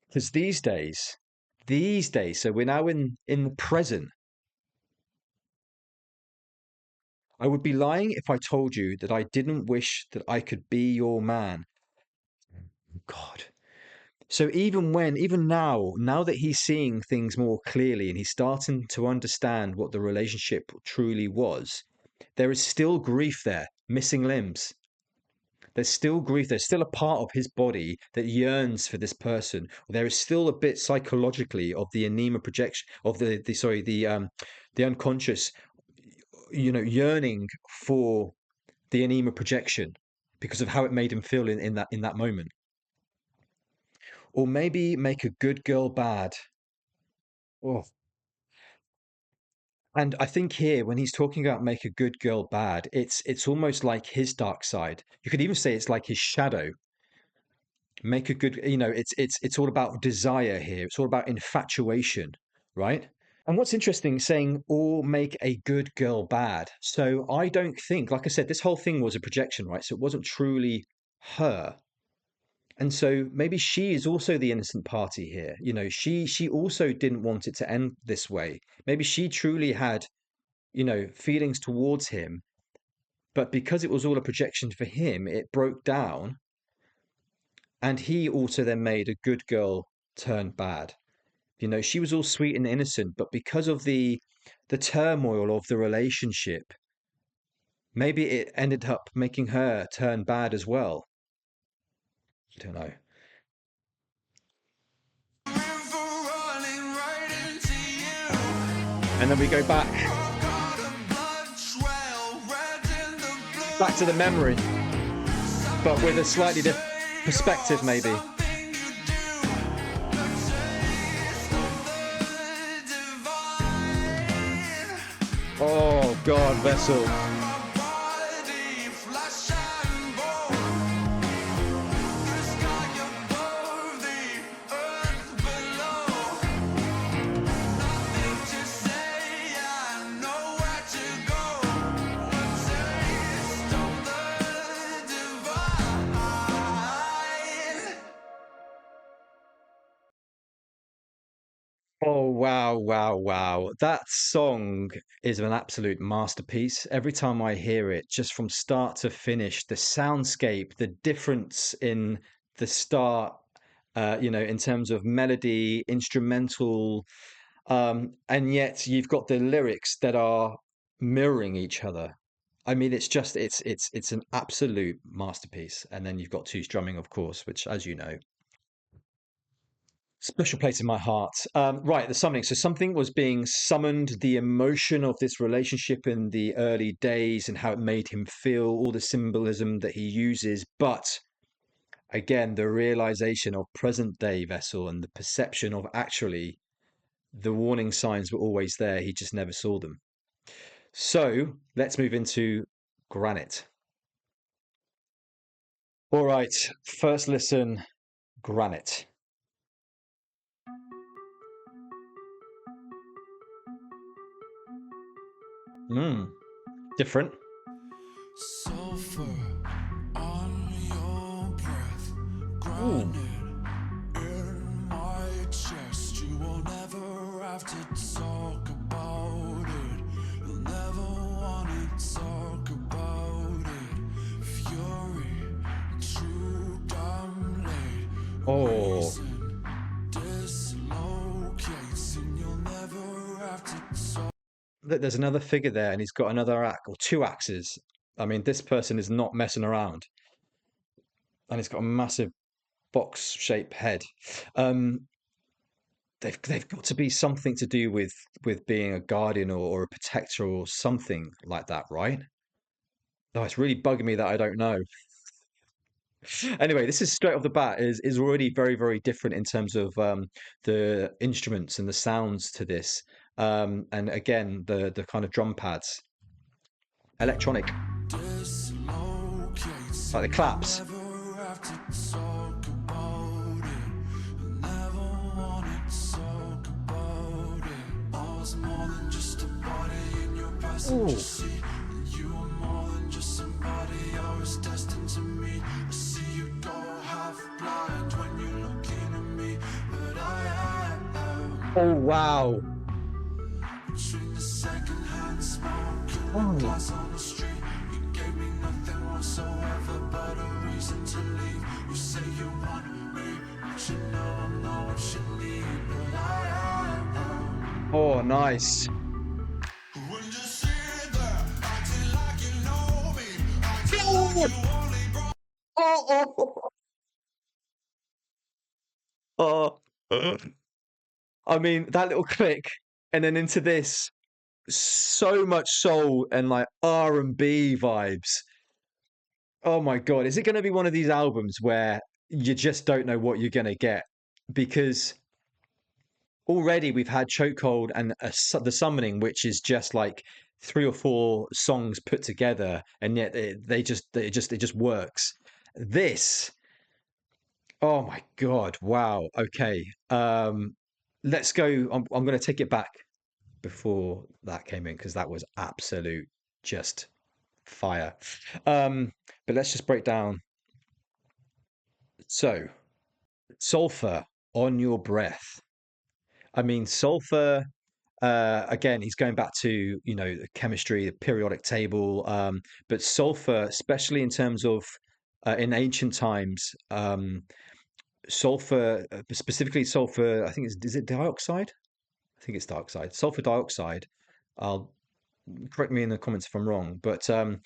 Because these days, so we're now in the present. I would be lying if I told you that I didn't wish that I could be your man. God. So even now that he's seeing things more clearly and he's starting to understand what the relationship truly was, there is still grief there, missing limbs. There's still grief. There's still a part of his body that yearns for this person. There is still a bit psychologically of the anema projection of the unconscious, yearning for the anema projection because of how it made him feel in that moment. Or maybe make a good girl bad. Oh. And I think here, when he's talking about make a good girl bad, it's almost like his dark side. You could even say it's like his shadow. Make a good, it's all about desire here. It's all about infatuation, right? And what's interesting, saying or make a good girl bad. So I don't think, like I said, this whole thing was a projection, right? So it wasn't truly her. And so maybe she is also the innocent party here. She also didn't want it to end this way. Maybe she truly had, feelings towards him, but because it was all a projection for him, it broke down. And he also then made a good girl turn bad. She was all sweet and innocent, but because of the turmoil of the relationship, maybe it ended up making her turn bad as well. I don't know. And then we go back to the memory, but with a slightly different perspective, maybe. Oh God, Vessel. Oh, wow, wow, wow. That song is an absolute masterpiece. Every time I hear it, just from start to finish, the soundscape, the difference in the start, in terms of melody, instrumental, and yet you've got the lyrics that are mirroring each other. I mean, it's an absolute masterpiece. And then you've got two strumming, of course, which, as you know, special place in my heart. Right, the summoning. So something was being summoned, the emotion of this relationship in the early days and how it made him feel, all the symbolism that he uses. But again, the realization of present day Vessel and the perception of actually the warning signs were always there. He just never saw them. So let's move into Granite. All right, first listen, Granite. Different. Sulfur on your breath, Ooh. granite in my chest. You will never have to talk about it. You'll never want to talk about it. Fury, true damn late. Oh. Reason dislocates, and you'll never have to talk. There's another figure there, and he's got another axe or two axes. I mean, this person is not messing around, and he's got a massive box-shaped head. They've got to be something to do with being a guardian or a protector or something like that, right? Oh, it's really bugging me that I don't know. Anyway, this is straight off the bat is already very, very different in terms of the instruments and the sounds to this. And again, the kind of drum pads, electronic, like the claps. Ooh. You are more than just somebody I was destined to meet. I see you go half blind when you're looking at me, but Oh wow. Between the secondhand smoke and the Oh. glass on the street, you gave me nothing whatsoever but a reason to leave. You say you want me, but you know I'm not what you need. But Oh, nice. when you sit there, acting like you know me, acting like Oh, you only brought oh, oh. Oh. I mean, that little click, and then into this, so much soul and like R&B vibes. Oh my God, is it going to be one of these albums where you just don't know what you're going to get? Because already we've had Chokehold and the Summoning, which is just like three or four songs put together, and yet it just works. This, oh my God, wow. Okay, let's go. I'm going to take it back before that came in because that was absolute just fire. But let's just break down. So, sulfur on your breath. I mean, sulfur. Again, he's going back to the chemistry, the periodic table. But sulfur, especially in terms of in ancient times, sulfur, specifically sulfur. I think is it dioxide? I think it's dioxide. Sulfur dioxide. I'll correct me in the comments if I'm wrong, but from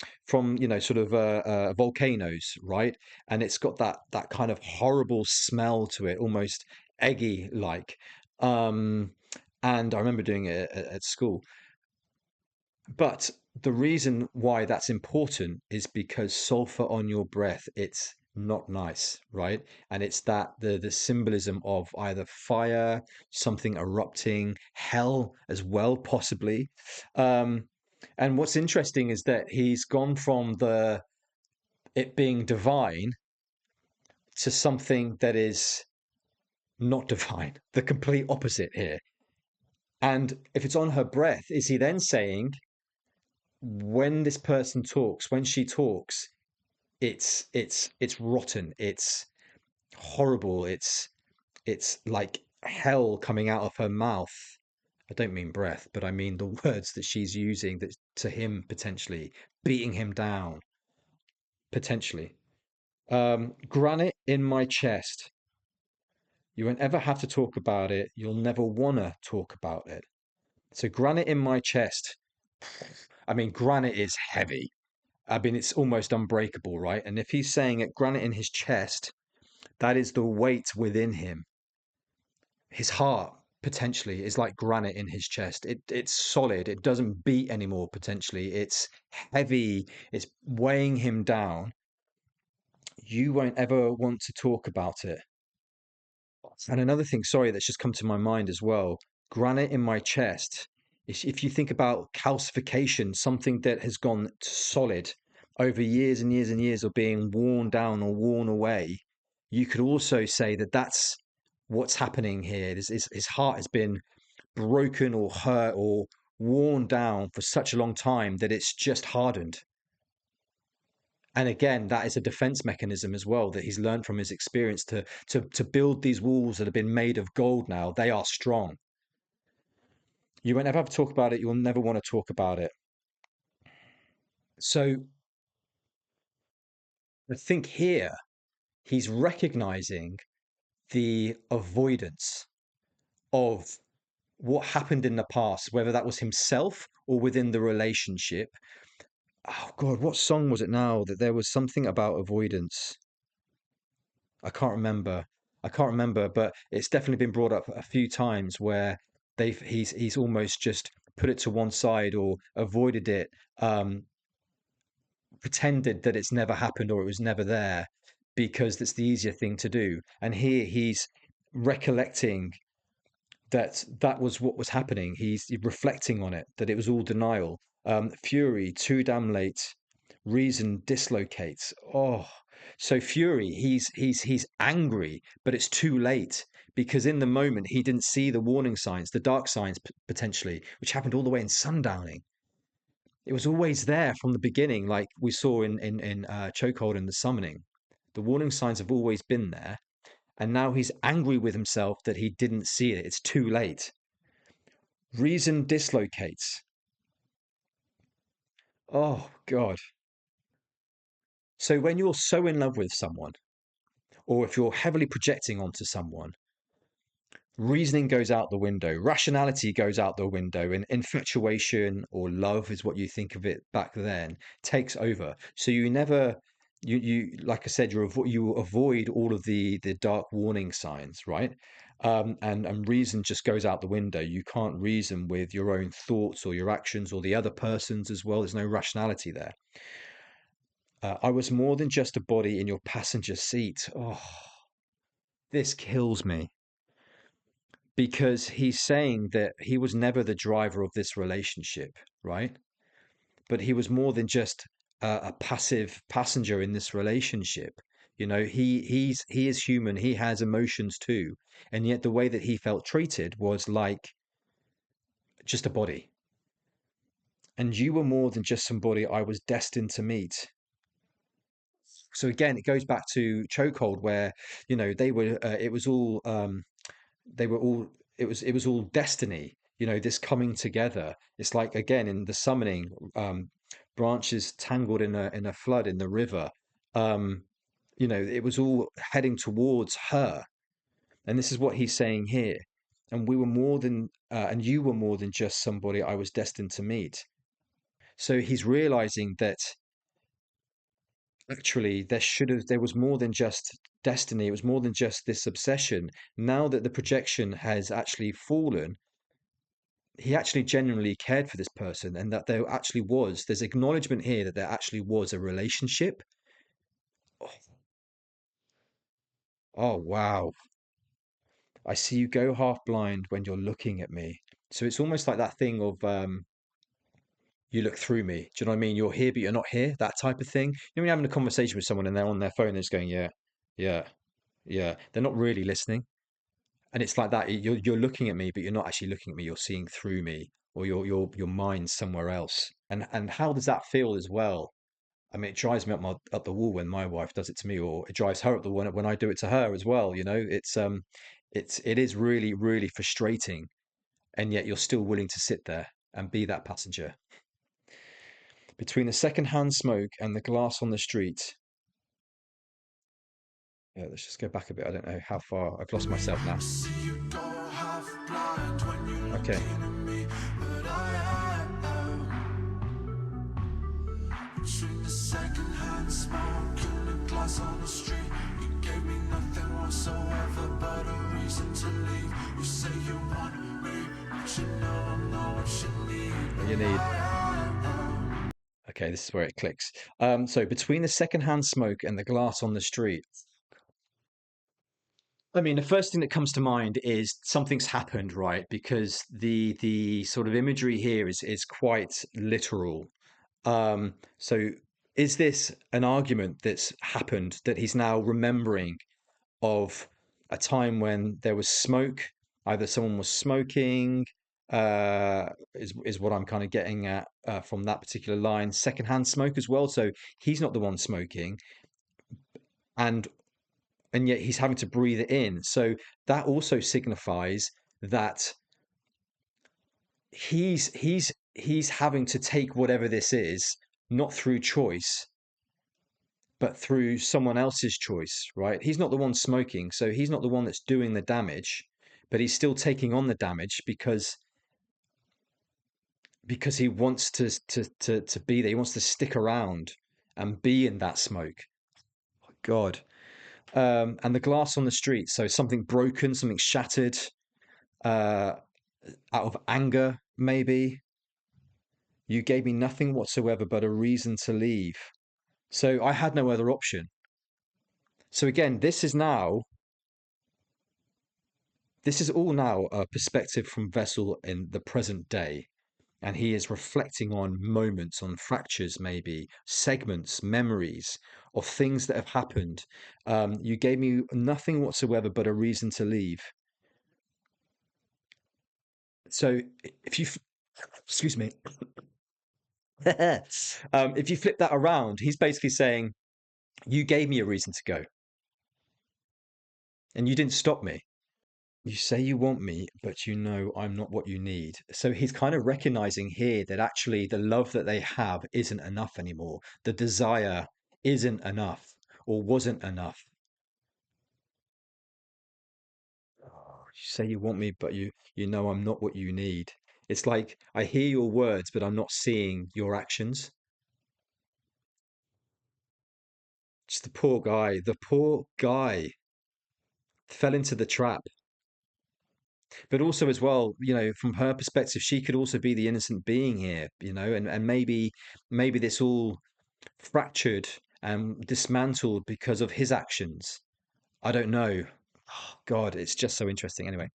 sort of volcanoes, right? And it's got that kind of horrible smell to it, almost eggy like. Um, and I remember doing it at school. But the reason why that's important is because sulfur on your breath, it's not nice, right? And it's that the symbolism of either fire, something erupting, hell as well, possibly. Um, and what's interesting is that he's gone from the it being divine to something that is not divine, the complete opposite here. And if it's on her breath, is he then saying when this person talks, when she talks, it's rotten, it's horrible, it's like hell coming out of her mouth. I don't mean breath, but I mean the words that she's using that to him potentially beating him down potentially. Granite in my chest. You won't ever have to talk about it. You'll never wanna talk about it. So granite in my chest. I mean, granite is heavy. I mean, it's almost unbreakable, right? And if he's saying it, granite in his chest, that is the weight within him. His heart potentially is like granite in his chest. It's solid. It doesn't beat anymore. Potentially, it's heavy. It's weighing him down. You won't ever want to talk about it. And another thing, sorry, that's just come to my mind as well. Granite in my chest. If you think about calcification, something that has gone solid over years and years and years of being worn down or worn away, you could also say that that's what's happening here. His heart has been broken or hurt or worn down for such a long time that it's just hardened. And again, that is a defense mechanism as well that he's learned from his experience to build these walls that have been made of gold now. They are strong. You won't ever have to talk about it. You'll never want to talk about it. So I think here he's recognizing the avoidance of what happened in the past, whether that was himself or within the relationship. Oh God, what song was it now that there was something about avoidance? I can't remember. I can't remember, but it's definitely been brought up a few times where he's almost just put it to one side or avoided it, pretended that it's never happened or it was never there because that's the easier thing to do. And here he's recollecting that that was what was happening. He's reflecting on it, that it was all denial. Fury, too damn late. Reason dislocates. Oh, so Fury, he's angry, but it's too late because in the moment he didn't see the warning signs, the dark signs potentially, which happened all the way in Sundowning. It was always there from the beginning, like we saw in Chokehold and the Summoning. The warning signs have always been there, and now he's angry with himself that he didn't see it. It's too late. Reason dislocates. Oh, God. So when you're so in love with someone, or if you're heavily projecting onto someone, reasoning goes out the window, rationality goes out the window, and infatuation or love is what you think of it back then takes over. So you never, you like I said, you avoid all of the dark warning signs, right? And reason just goes out the window. You can't reason with your own thoughts or your actions or the other person's as well. There's no rationality there. I was more than just a body in your passenger seat. Oh, this kills me because he's saying that he was never the driver of this relationship, right? But he was more than just a passive passenger in this relationship. You know, he is human. He has emotions too, and yet the way that he felt treated was like just a body. And you were more than just somebody I was destined to meet. So again, it goes back to Chokehold, where they were. It was all. They were all. It was all destiny. This coming together. It's like again in the summoning, branches tangled in a flood in the river. Um, it was all heading towards her, and this is what he's saying here. And we were more than, and you were more than just somebody I was destined to meet. So he's realizing that actually there was more than just destiny. It was more than just this obsession. Now that the projection has actually fallen, he actually genuinely cared for this person, and that there's acknowledgement here that there actually was a relationship. Oh, oh, wow. I see you go half blind when you're looking at me. So it's almost like that thing of you look through me. Do you know what I mean? You're here, but you're not here. That type of thing. When you're having a conversation with someone and they're on their phone, they're just going, yeah, yeah, yeah. They're not really listening. And it's like that. You're looking at me, but you're not actually looking at me. You're seeing through me, or your mind's somewhere else. And how does that feel as well? I mean, it drives me up the wall when my wife does it to me, or it drives her up the wall when I do it to her as well. It is really really frustrating, and yet you're still willing to sit there and be that passenger between the secondhand smoke and the glass on the street. Yeah, let's just go back a bit. I don't know how far. I've lost myself now. See you go half blind when you're Okay. looking at me, but I am between the secondhand smoke and the glass on the street. You gave me nothing whatsoever but a reason to leave. You say you want me, but you know I'm not what you need. What you need. Okay, this is where it clicks. So between the secondhand smoke and the glass on the street. I mean, the first thing that comes to mind is something's happened, right? Because the sort of imagery here is quite literal. So is this an argument that's happened that he's now remembering of a time when there was smoke, either someone was smoking, is what I'm kind of getting at from that particular line. Secondhand smoke as well. So he's not the one smoking, and and yet he's having to breathe it in. So that also signifies that he's having to take whatever this is, not through choice, but through someone else's choice, right? He's not the one smoking, so he's not the one that's doing the damage, but he's still taking on the damage because he wants to be there. He wants to stick around and be in that smoke. God. And the glass on the street, so something broken, something shattered, uh, out of anger, maybe. You gave me nothing whatsoever but a reason to leave. So I had no other option. So again, this is all now a perspective from Vessel in the present day. And he is reflecting on moments, on fractures, maybe segments, memories of things that have happened. You gave me nothing whatsoever but a reason to leave. So if you, excuse me, if you flip that around, he's basically saying, you gave me a reason to go and you didn't stop me. You say you want me, but you know I'm not what you need. So he's kind of recognizing here that actually the love that they have isn't enough anymore. The desire isn't enough or wasn't enough. Oh, you say you want me, but you know I'm not what you need. It's like I hear your words, but I'm not seeing your actions. Just the poor guy fell into the trap. But also as well, from her perspective, she could also be the innocent being here, and maybe this all fractured and dismantled because of his actions. I don't know. Oh, God, it's just so interesting. Anyway.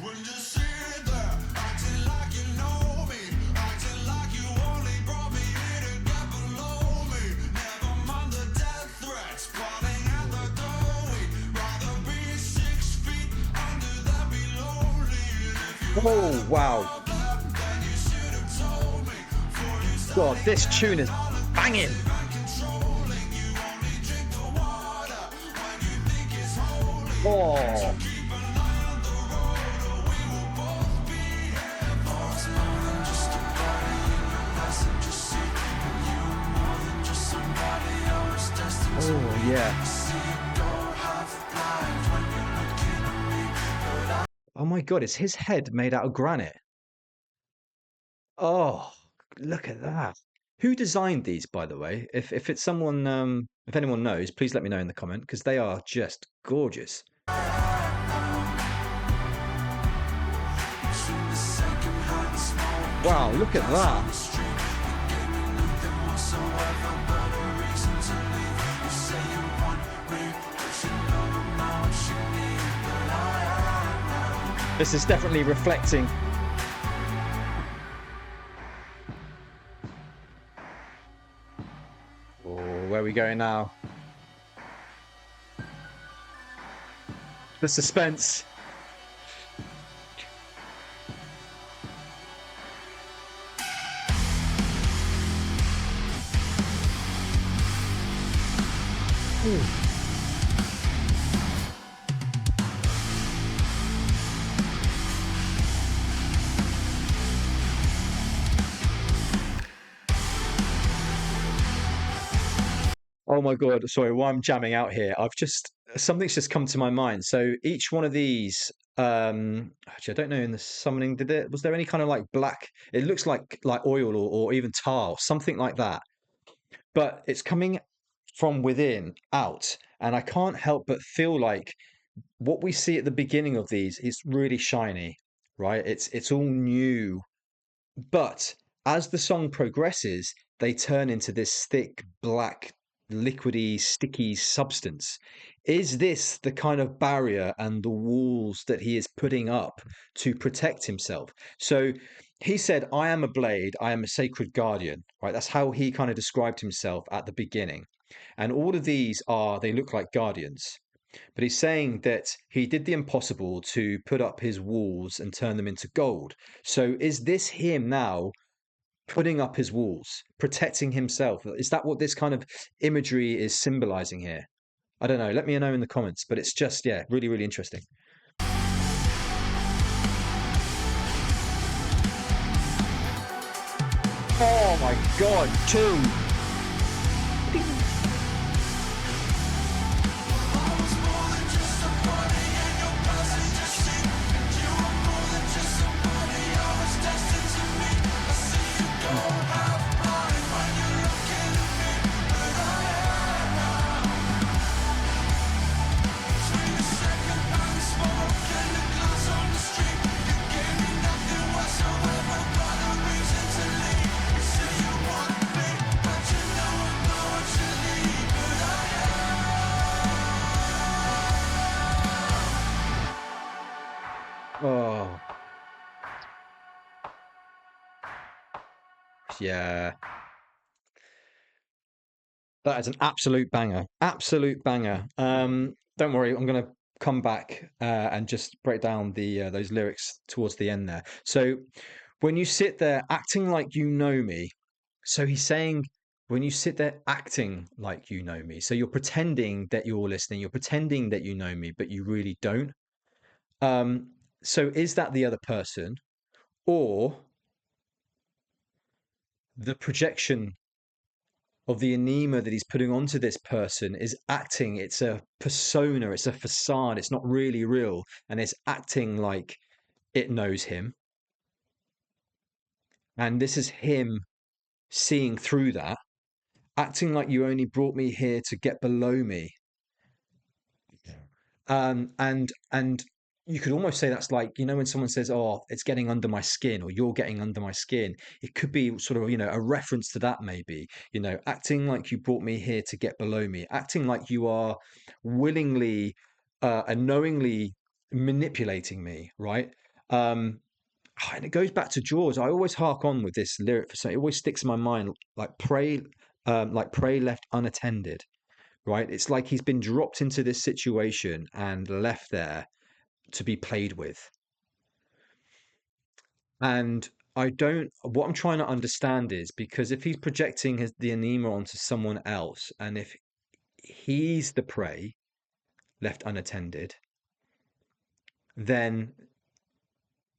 When you sit there, acting like you know me, acting like you only brought me here to get below me. Never mind the death threats, falling at the doorway. Rather be 6 feet under than be lonely. And if you had Oh, a wow. problem, then you should have told me. For you God, started this tune getting is all banging. aggressive and controlling. You only drink the water when you think it's holy. So Oh, keep an eye on the road, or we will both be here. For it's more than just a body in your passenger seat. And you are more than just somebody I was destined to oh, be. yeah. You see it go half blind when you're looking at me, but I Oh my God, is his head made out of granite? Oh, look at that. Who designed these, by the way? If it's someone, if anyone knows, please let me know in the comment because they are just gorgeous. between the second hand Wow, smoking the look at glass that. on the street. You gave me nothing whatsoever but a reason to leave. You say you want me, but you know I'm not what you need. But This is definitely reflecting. Oh, where are we going now? The suspense. Ooh. Oh my God, sorry, while I'm jamming out here, something's just come to my mind. So each one of these, actually, I don't know in the summoning, was there any kind of like black, it looks like oil or even tar, something like that. But it's coming from within out. And I can't help but feel like what we see at the beginning of these is really shiny, right? It's all new. But as the song progresses, they turn into this thick, black, liquidy, sticky substance. Is this the kind of barrier and the walls that he is putting up to protect himself? So he said, I am a blade, I am a sacred guardian, right? That's how he kind of described himself at the beginning. And all of these they look like guardians. But he's saying that he did the impossible to put up his walls and turn them into gold. So is this him now putting up his walls, protecting himself? Is that what this kind of imagery is symbolizing here? I don't know. Let me know in the comments, but it's just, yeah, really, really interesting. Oh my God, two. was more than just a body in your passenger seat. And you were more than just somebody I was destined to meet. I see you go half blind when you're looking at me, but I am between the second hand smoke and the glass on the street. You gave me nothing whatsoever but a reason to leave. You say you want me, but you know I'm not what you need. But I Oh, yeah. That is an absolute banger. Absolute banger. Don't worry, I'm going to come back and just break down the those lyrics towards the end there. So when you sit there acting like you know me, so he's saying when you sit there acting like you know me, so you're pretending that you're listening, you're pretending that you know me, but you really don't. So is that the other person, or the projection of the anema that he's putting onto this person is acting? It's a persona, it's a facade, it's not really real, and it's acting like it knows him. And this is him seeing through that, acting like you only brought me here to get below me. And you could almost say that's like, when someone says, "Oh, it's getting under my skin," or "You're getting under my skin." It could be sort of, a reference to that, maybe, acting like you brought me here to get below me, acting like you are willingly and knowingly manipulating me, right? Um, and it goes back to Jaws. I always hark on with this lyric for something. It always sticks in my mind, like prey left unattended, right? It's like he's been dropped into this situation and left there to be played with. And what I'm trying to understand is, because if he's projecting the anema onto someone else, and if he's the prey left unattended, then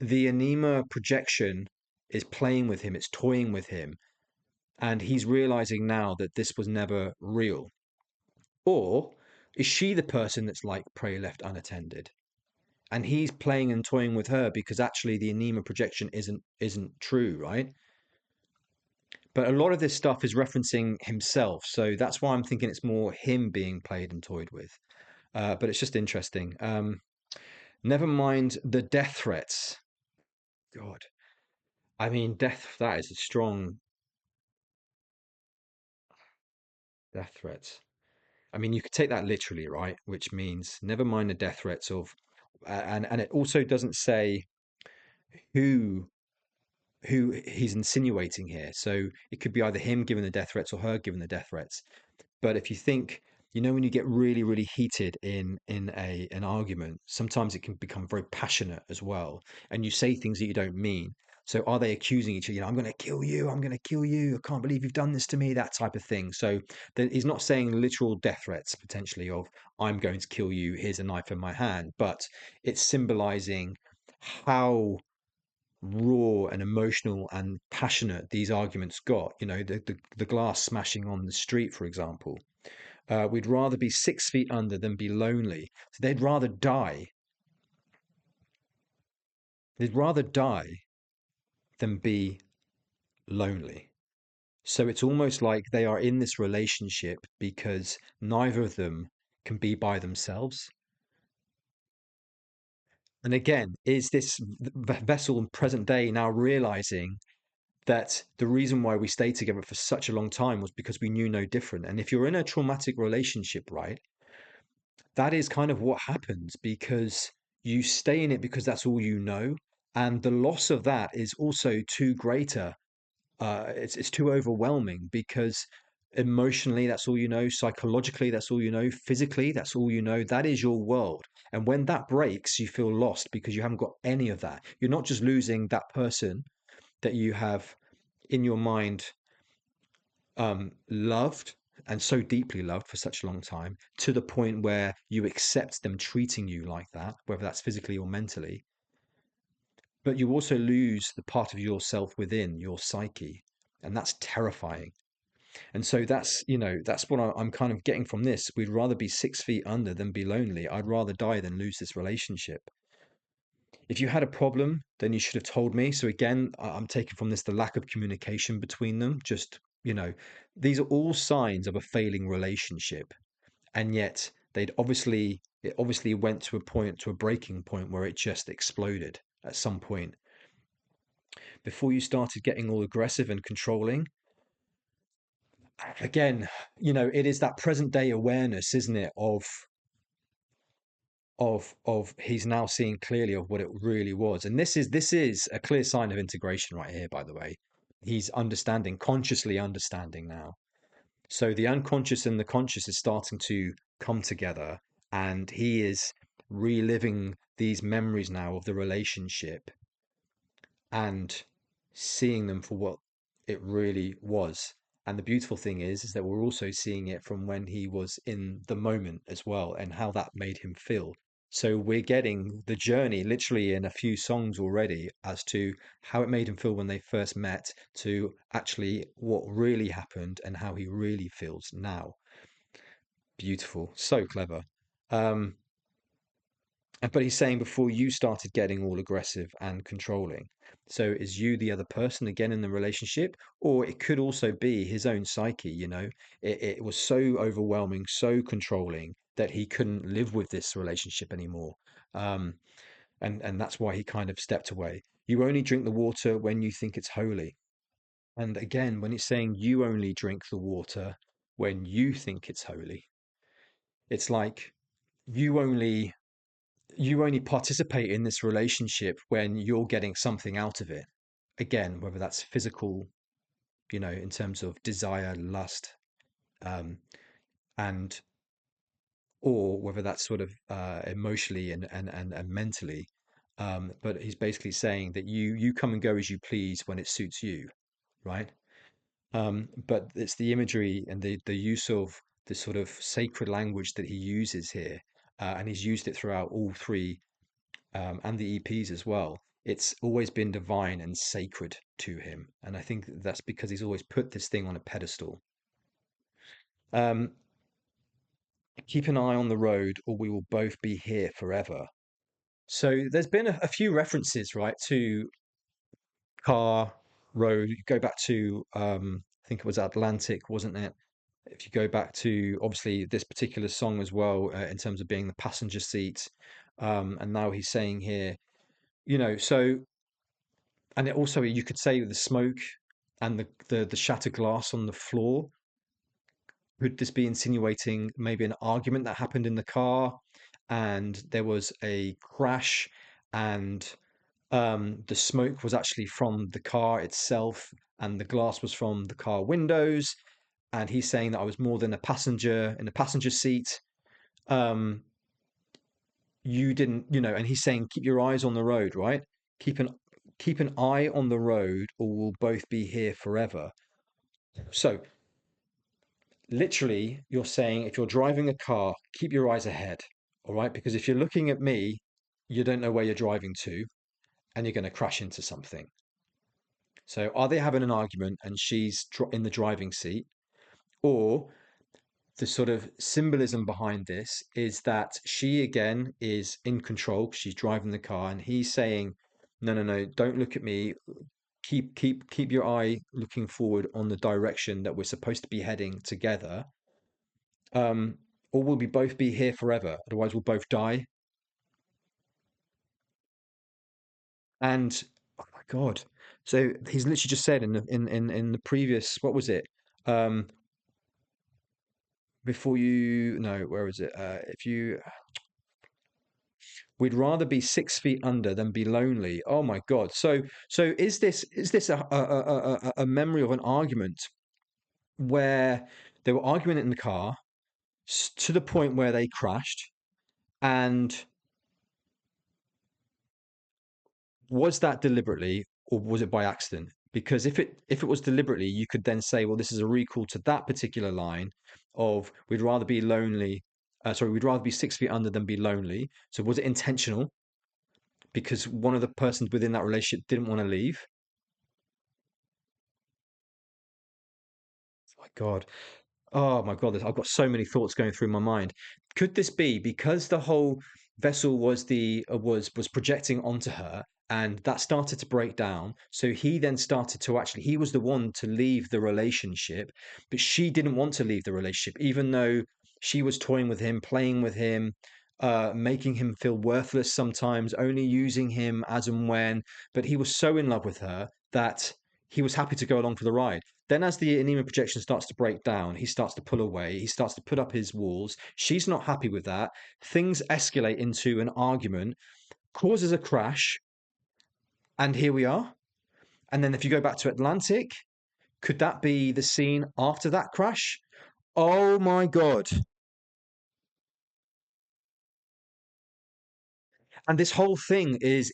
the anema projection is playing with him, it's toying with him, and he's realizing now that this was never real. Or is she the person that's like prey left unattended? And he's playing and toying with her because actually the anema projection isn't true, right? But a lot of this stuff is referencing himself, so that's why I'm thinking it's more him being played and toyed with. But it's just interesting. Never mind the death threats. God, I mean, death. That is a strong death threats. I mean, you could take that literally, right? Which means never mind the death threats of, and it also doesn't say who who he's insinuating here. So it could be either him giving the death threats or her giving the death threats. But if you think, when you get really, really heated in an argument, sometimes it can become very passionate as well, and you say things that you don't mean. So are they accusing each other? I'm going to kill you. I'm going to kill you. I can't believe you've done this to me. That type of thing. So he's not saying literal death threats potentially of "I'm going to kill you. Here's a knife in my hand," but it's symbolizing how raw and emotional and passionate these arguments got. The glass smashing on the street, for example. We'd rather be 6 feet under than be lonely. So they'd rather die. They'd rather die than be lonely. So it's almost like they are in this relationship because neither of them can be by themselves. And again, is this vessel in present day now realizing that the reason why we stayed together for such a long time was because we knew no different? And if you're in a traumatic relationship, right, that is kind of what happens, because you stay in it because that's all you know. And the loss of that is also too greater. It's too overwhelming because emotionally, that's all you know. Psychologically, that's all you know. Physically, that's all you know. That is your world. And when that breaks, you feel lost because you haven't got any of that. You're not just losing that person that you have in your mind loved, and so deeply loved for such a long time, to the point where you accept them treating you like that, whether that's physically or mentally. But you also lose the part of yourself within your psyche, and that's terrifying. And so that's what I'm kind of getting from this. We'd rather be 6 feet under than be lonely. I'd rather die than lose this relationship. If you had a problem, then you should have told me. So again, I'm taking from this the lack of communication between them. Just, these are all signs of a failing relationship. And yet it obviously went to a breaking point where it just exploded at some point. Before you started getting all aggressive and controlling, again, it is that present day awareness, isn't it, of he's now seeing clearly of what it really was. And this is a clear sign of integration right here, by the way. He's understanding, consciously understanding now. So the unconscious and the conscious is starting to come together, and he is reliving these memories now of the relationship and seeing them for what it really was. And the beautiful thing is that we're also seeing it from when he was in the moment as well, and how that made him feel. So we're getting the journey literally in a few songs already as to how it made him feel when they first met, to actually what really happened and how he really feels now. Beautiful, so clever. Um, but he's saying before you started getting all aggressive and controlling. So is you the other person again in the relationship? Or it could also be his own psyche, you know? It was so overwhelming, so controlling that he couldn't live with this relationship anymore. Um, and that's why he kind of stepped away. You only drink the water when you think it's holy. And again, when it's saying you only drink the water when you think it's holy, it's like you only you only participate in this relationship when you're getting something out of it. Again, whether that's physical, you know, in terms of desire, lust, um, and or whether that's sort of emotionally and mentally. But he's basically saying that you come and go as you please when it suits you, right? But it's the imagery and the use of the sort of sacred language that he uses here, and he's used it throughout all three and the EPs as well. It's always been divine and sacred to him, and I think that's because he's always put this thing on a pedestal. Um, Keep an eye on the road, or we will both be here forever. So there's been a few references, right, to car, road. You go back to, I think it was Atlantic, wasn't it? If you go back to obviously this particular song as well, in terms of being the passenger seat, and now he's saying here, you know, so and it also you could say the smoke and the shattered glass on the floor. Could this be insinuating maybe an argument that happened in the car, and there was a crash, and the smoke was actually from the car itself, and the glass was from the car windows, and he's saying that I was more than a passenger in the passenger seat. Um, you didn't, you know, and he's saying keep your eyes on the road, right? Keep an keep an eye on the road, or we'll both be here forever. So literally, you're saying if you're driving a car, keep your eyes ahead, all right? Because if you're looking at me, you don't know where you're driving to, and you're going to crash into something. So are they having an argument and she's in the driving seat, or the sort of symbolism behind this is that she again is in control 'cause she's driving the car, and he's saying, "No, no, no, don't look at me. Keep your eye looking forward on the direction that we're supposed to be heading together. Um, or will we both be here forever? Otherwise, we'll both die." And oh my God, so he's literally just said in the previous, what was it? Um, before you, no, where is it? If you, we'd rather be 6 feet under than be lonely. Oh my God. So is this a memory of an argument where they were arguing in the car to the point where they crashed? And was that deliberately or was it by accident? Because if it was deliberately, you could then say, well, this is a recall to that particular line of we'd rather be lonely. Sorry, we'd rather be 6 feet under than be lonely. So was it intentional? Because one of the persons within that relationship didn't want to leave. Oh my God. Oh my God, I've got so many thoughts going through my mind. Could this be because the whole vessel was the was projecting onto her, and that started to break down? So he then started to actually, he was the one to leave the relationship, but she didn't want to leave the relationship, even though she was toying with him, playing with him, making him feel worthless sometimes, only using him as and when. But he was so in love with her that he was happy to go along for the ride. Then, as the anemia projection starts to break down, he starts to pull away. He starts to put up his walls. She's not happy with that. Things escalate into an argument, causes a crash, and here we are. And then, if you go back to Atlantic, could that be the scene after that crash? Oh my God. And this whole thing is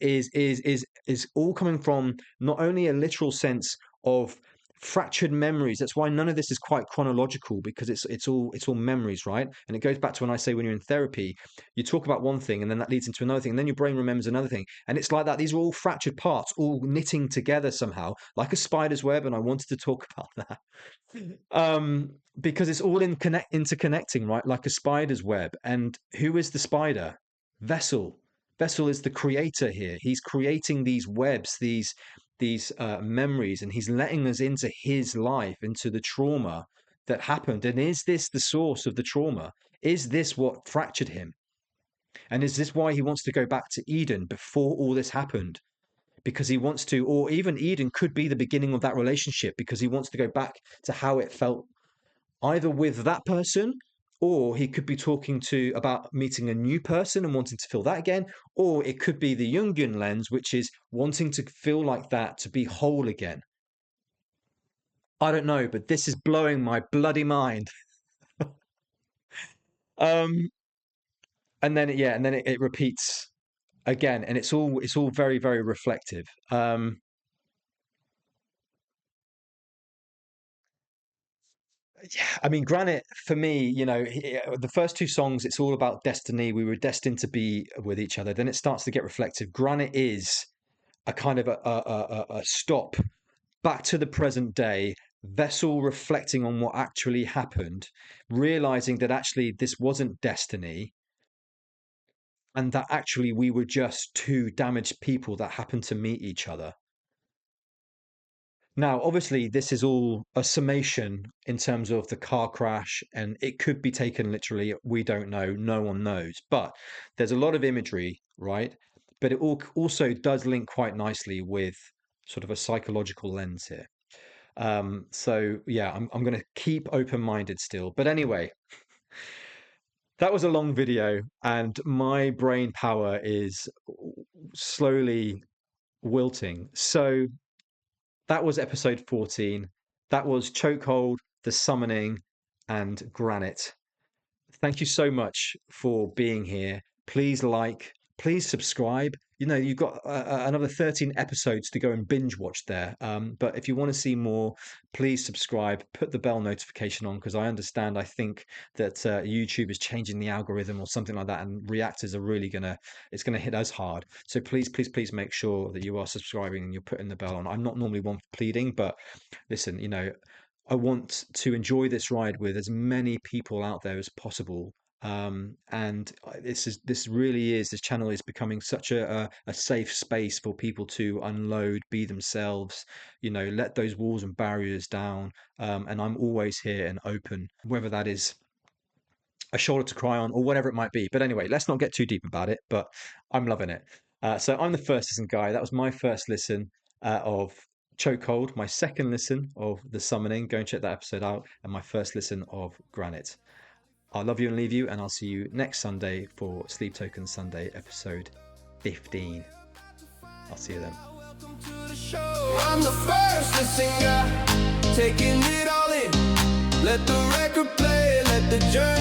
all coming from not only a literal sense of fractured memories. That's why none of this is quite chronological, because it's all memories, right? And it goes back to when I say, when you're in therapy, you talk about one thing and then that leads into another thing, and then your brain remembers another thing, and it's like that. These are all fractured parts, all knitting together somehow, like a spider's web. And I wanted to talk about that because it's all interconnecting, right? Like a spider's web. And who is the spider? Vessel. Vessel is the creator here. He's creating these webs, these memories, and he's letting us into his life, into the trauma that happened. And is this the source of the trauma? Is this what fractured him? And is this why he wants to go back to Eden before all this happened? Because he wants to, or even Eden could be the beginning of that relationship, because he wants to go back to how it felt either with that person, or he could be talking to about meeting a new person and wanting to feel that again, or it could be the Jungian lens, which is wanting to feel like that to be whole again. I don't know, but this is blowing my bloody mind. um, and then it repeats again, and it's all very, very reflective. Yeah, I mean, Granite for me, the first two songs, it's all about destiny. We were destined to be with each other. Then it starts to get reflective. Granite is a kind of a stop back to the present day, Vessel reflecting on what actually happened, realizing that actually this wasn't destiny, and that actually we were just two damaged people that happened to meet each other. Now, obviously, this is all a summation in terms of the car crash, and it could be taken literally. We don't know. No one knows. But there's a lot of imagery, right? But it also does link quite nicely with sort of a psychological lens here. So yeah, I'm going to keep open-minded still. But anyway, that was a long video, and my brain power is slowly wilting. So that was episode 14. That was Chokehold, The Summoning, and Granite. Thank you so much for being here. Please like, please subscribe. You've got another 13 episodes to go and binge watch there. But if you want to see more, please subscribe, put the bell notification on, because I think that YouTube is changing the algorithm or something like that, and reactors are really it's gonna hit us hard. So please make sure that you are subscribing and you're putting the bell on. I'm not normally one for pleading, but listen, I want to enjoy this ride with as many people out there as possible. And this really is, this channel is becoming such a safe space for people to unload, be themselves, let those walls and barriers down. And I'm always here and open, whether that is a shoulder to cry on or whatever it might be. But anyway, let's not get too deep about it, but I'm loving it. So I'm the first listen guy. That was my first listen of Chokehold, my second listen of The Summoning. Go and check that episode out. And my first listen of Granite. I'll love you and leave you, and I'll see you next Sunday for Sleep Token Sunday, episode 15. I'll see you then. Welcome to the show. I'm the first listen guy, taking it all in. Let the record play, let the journey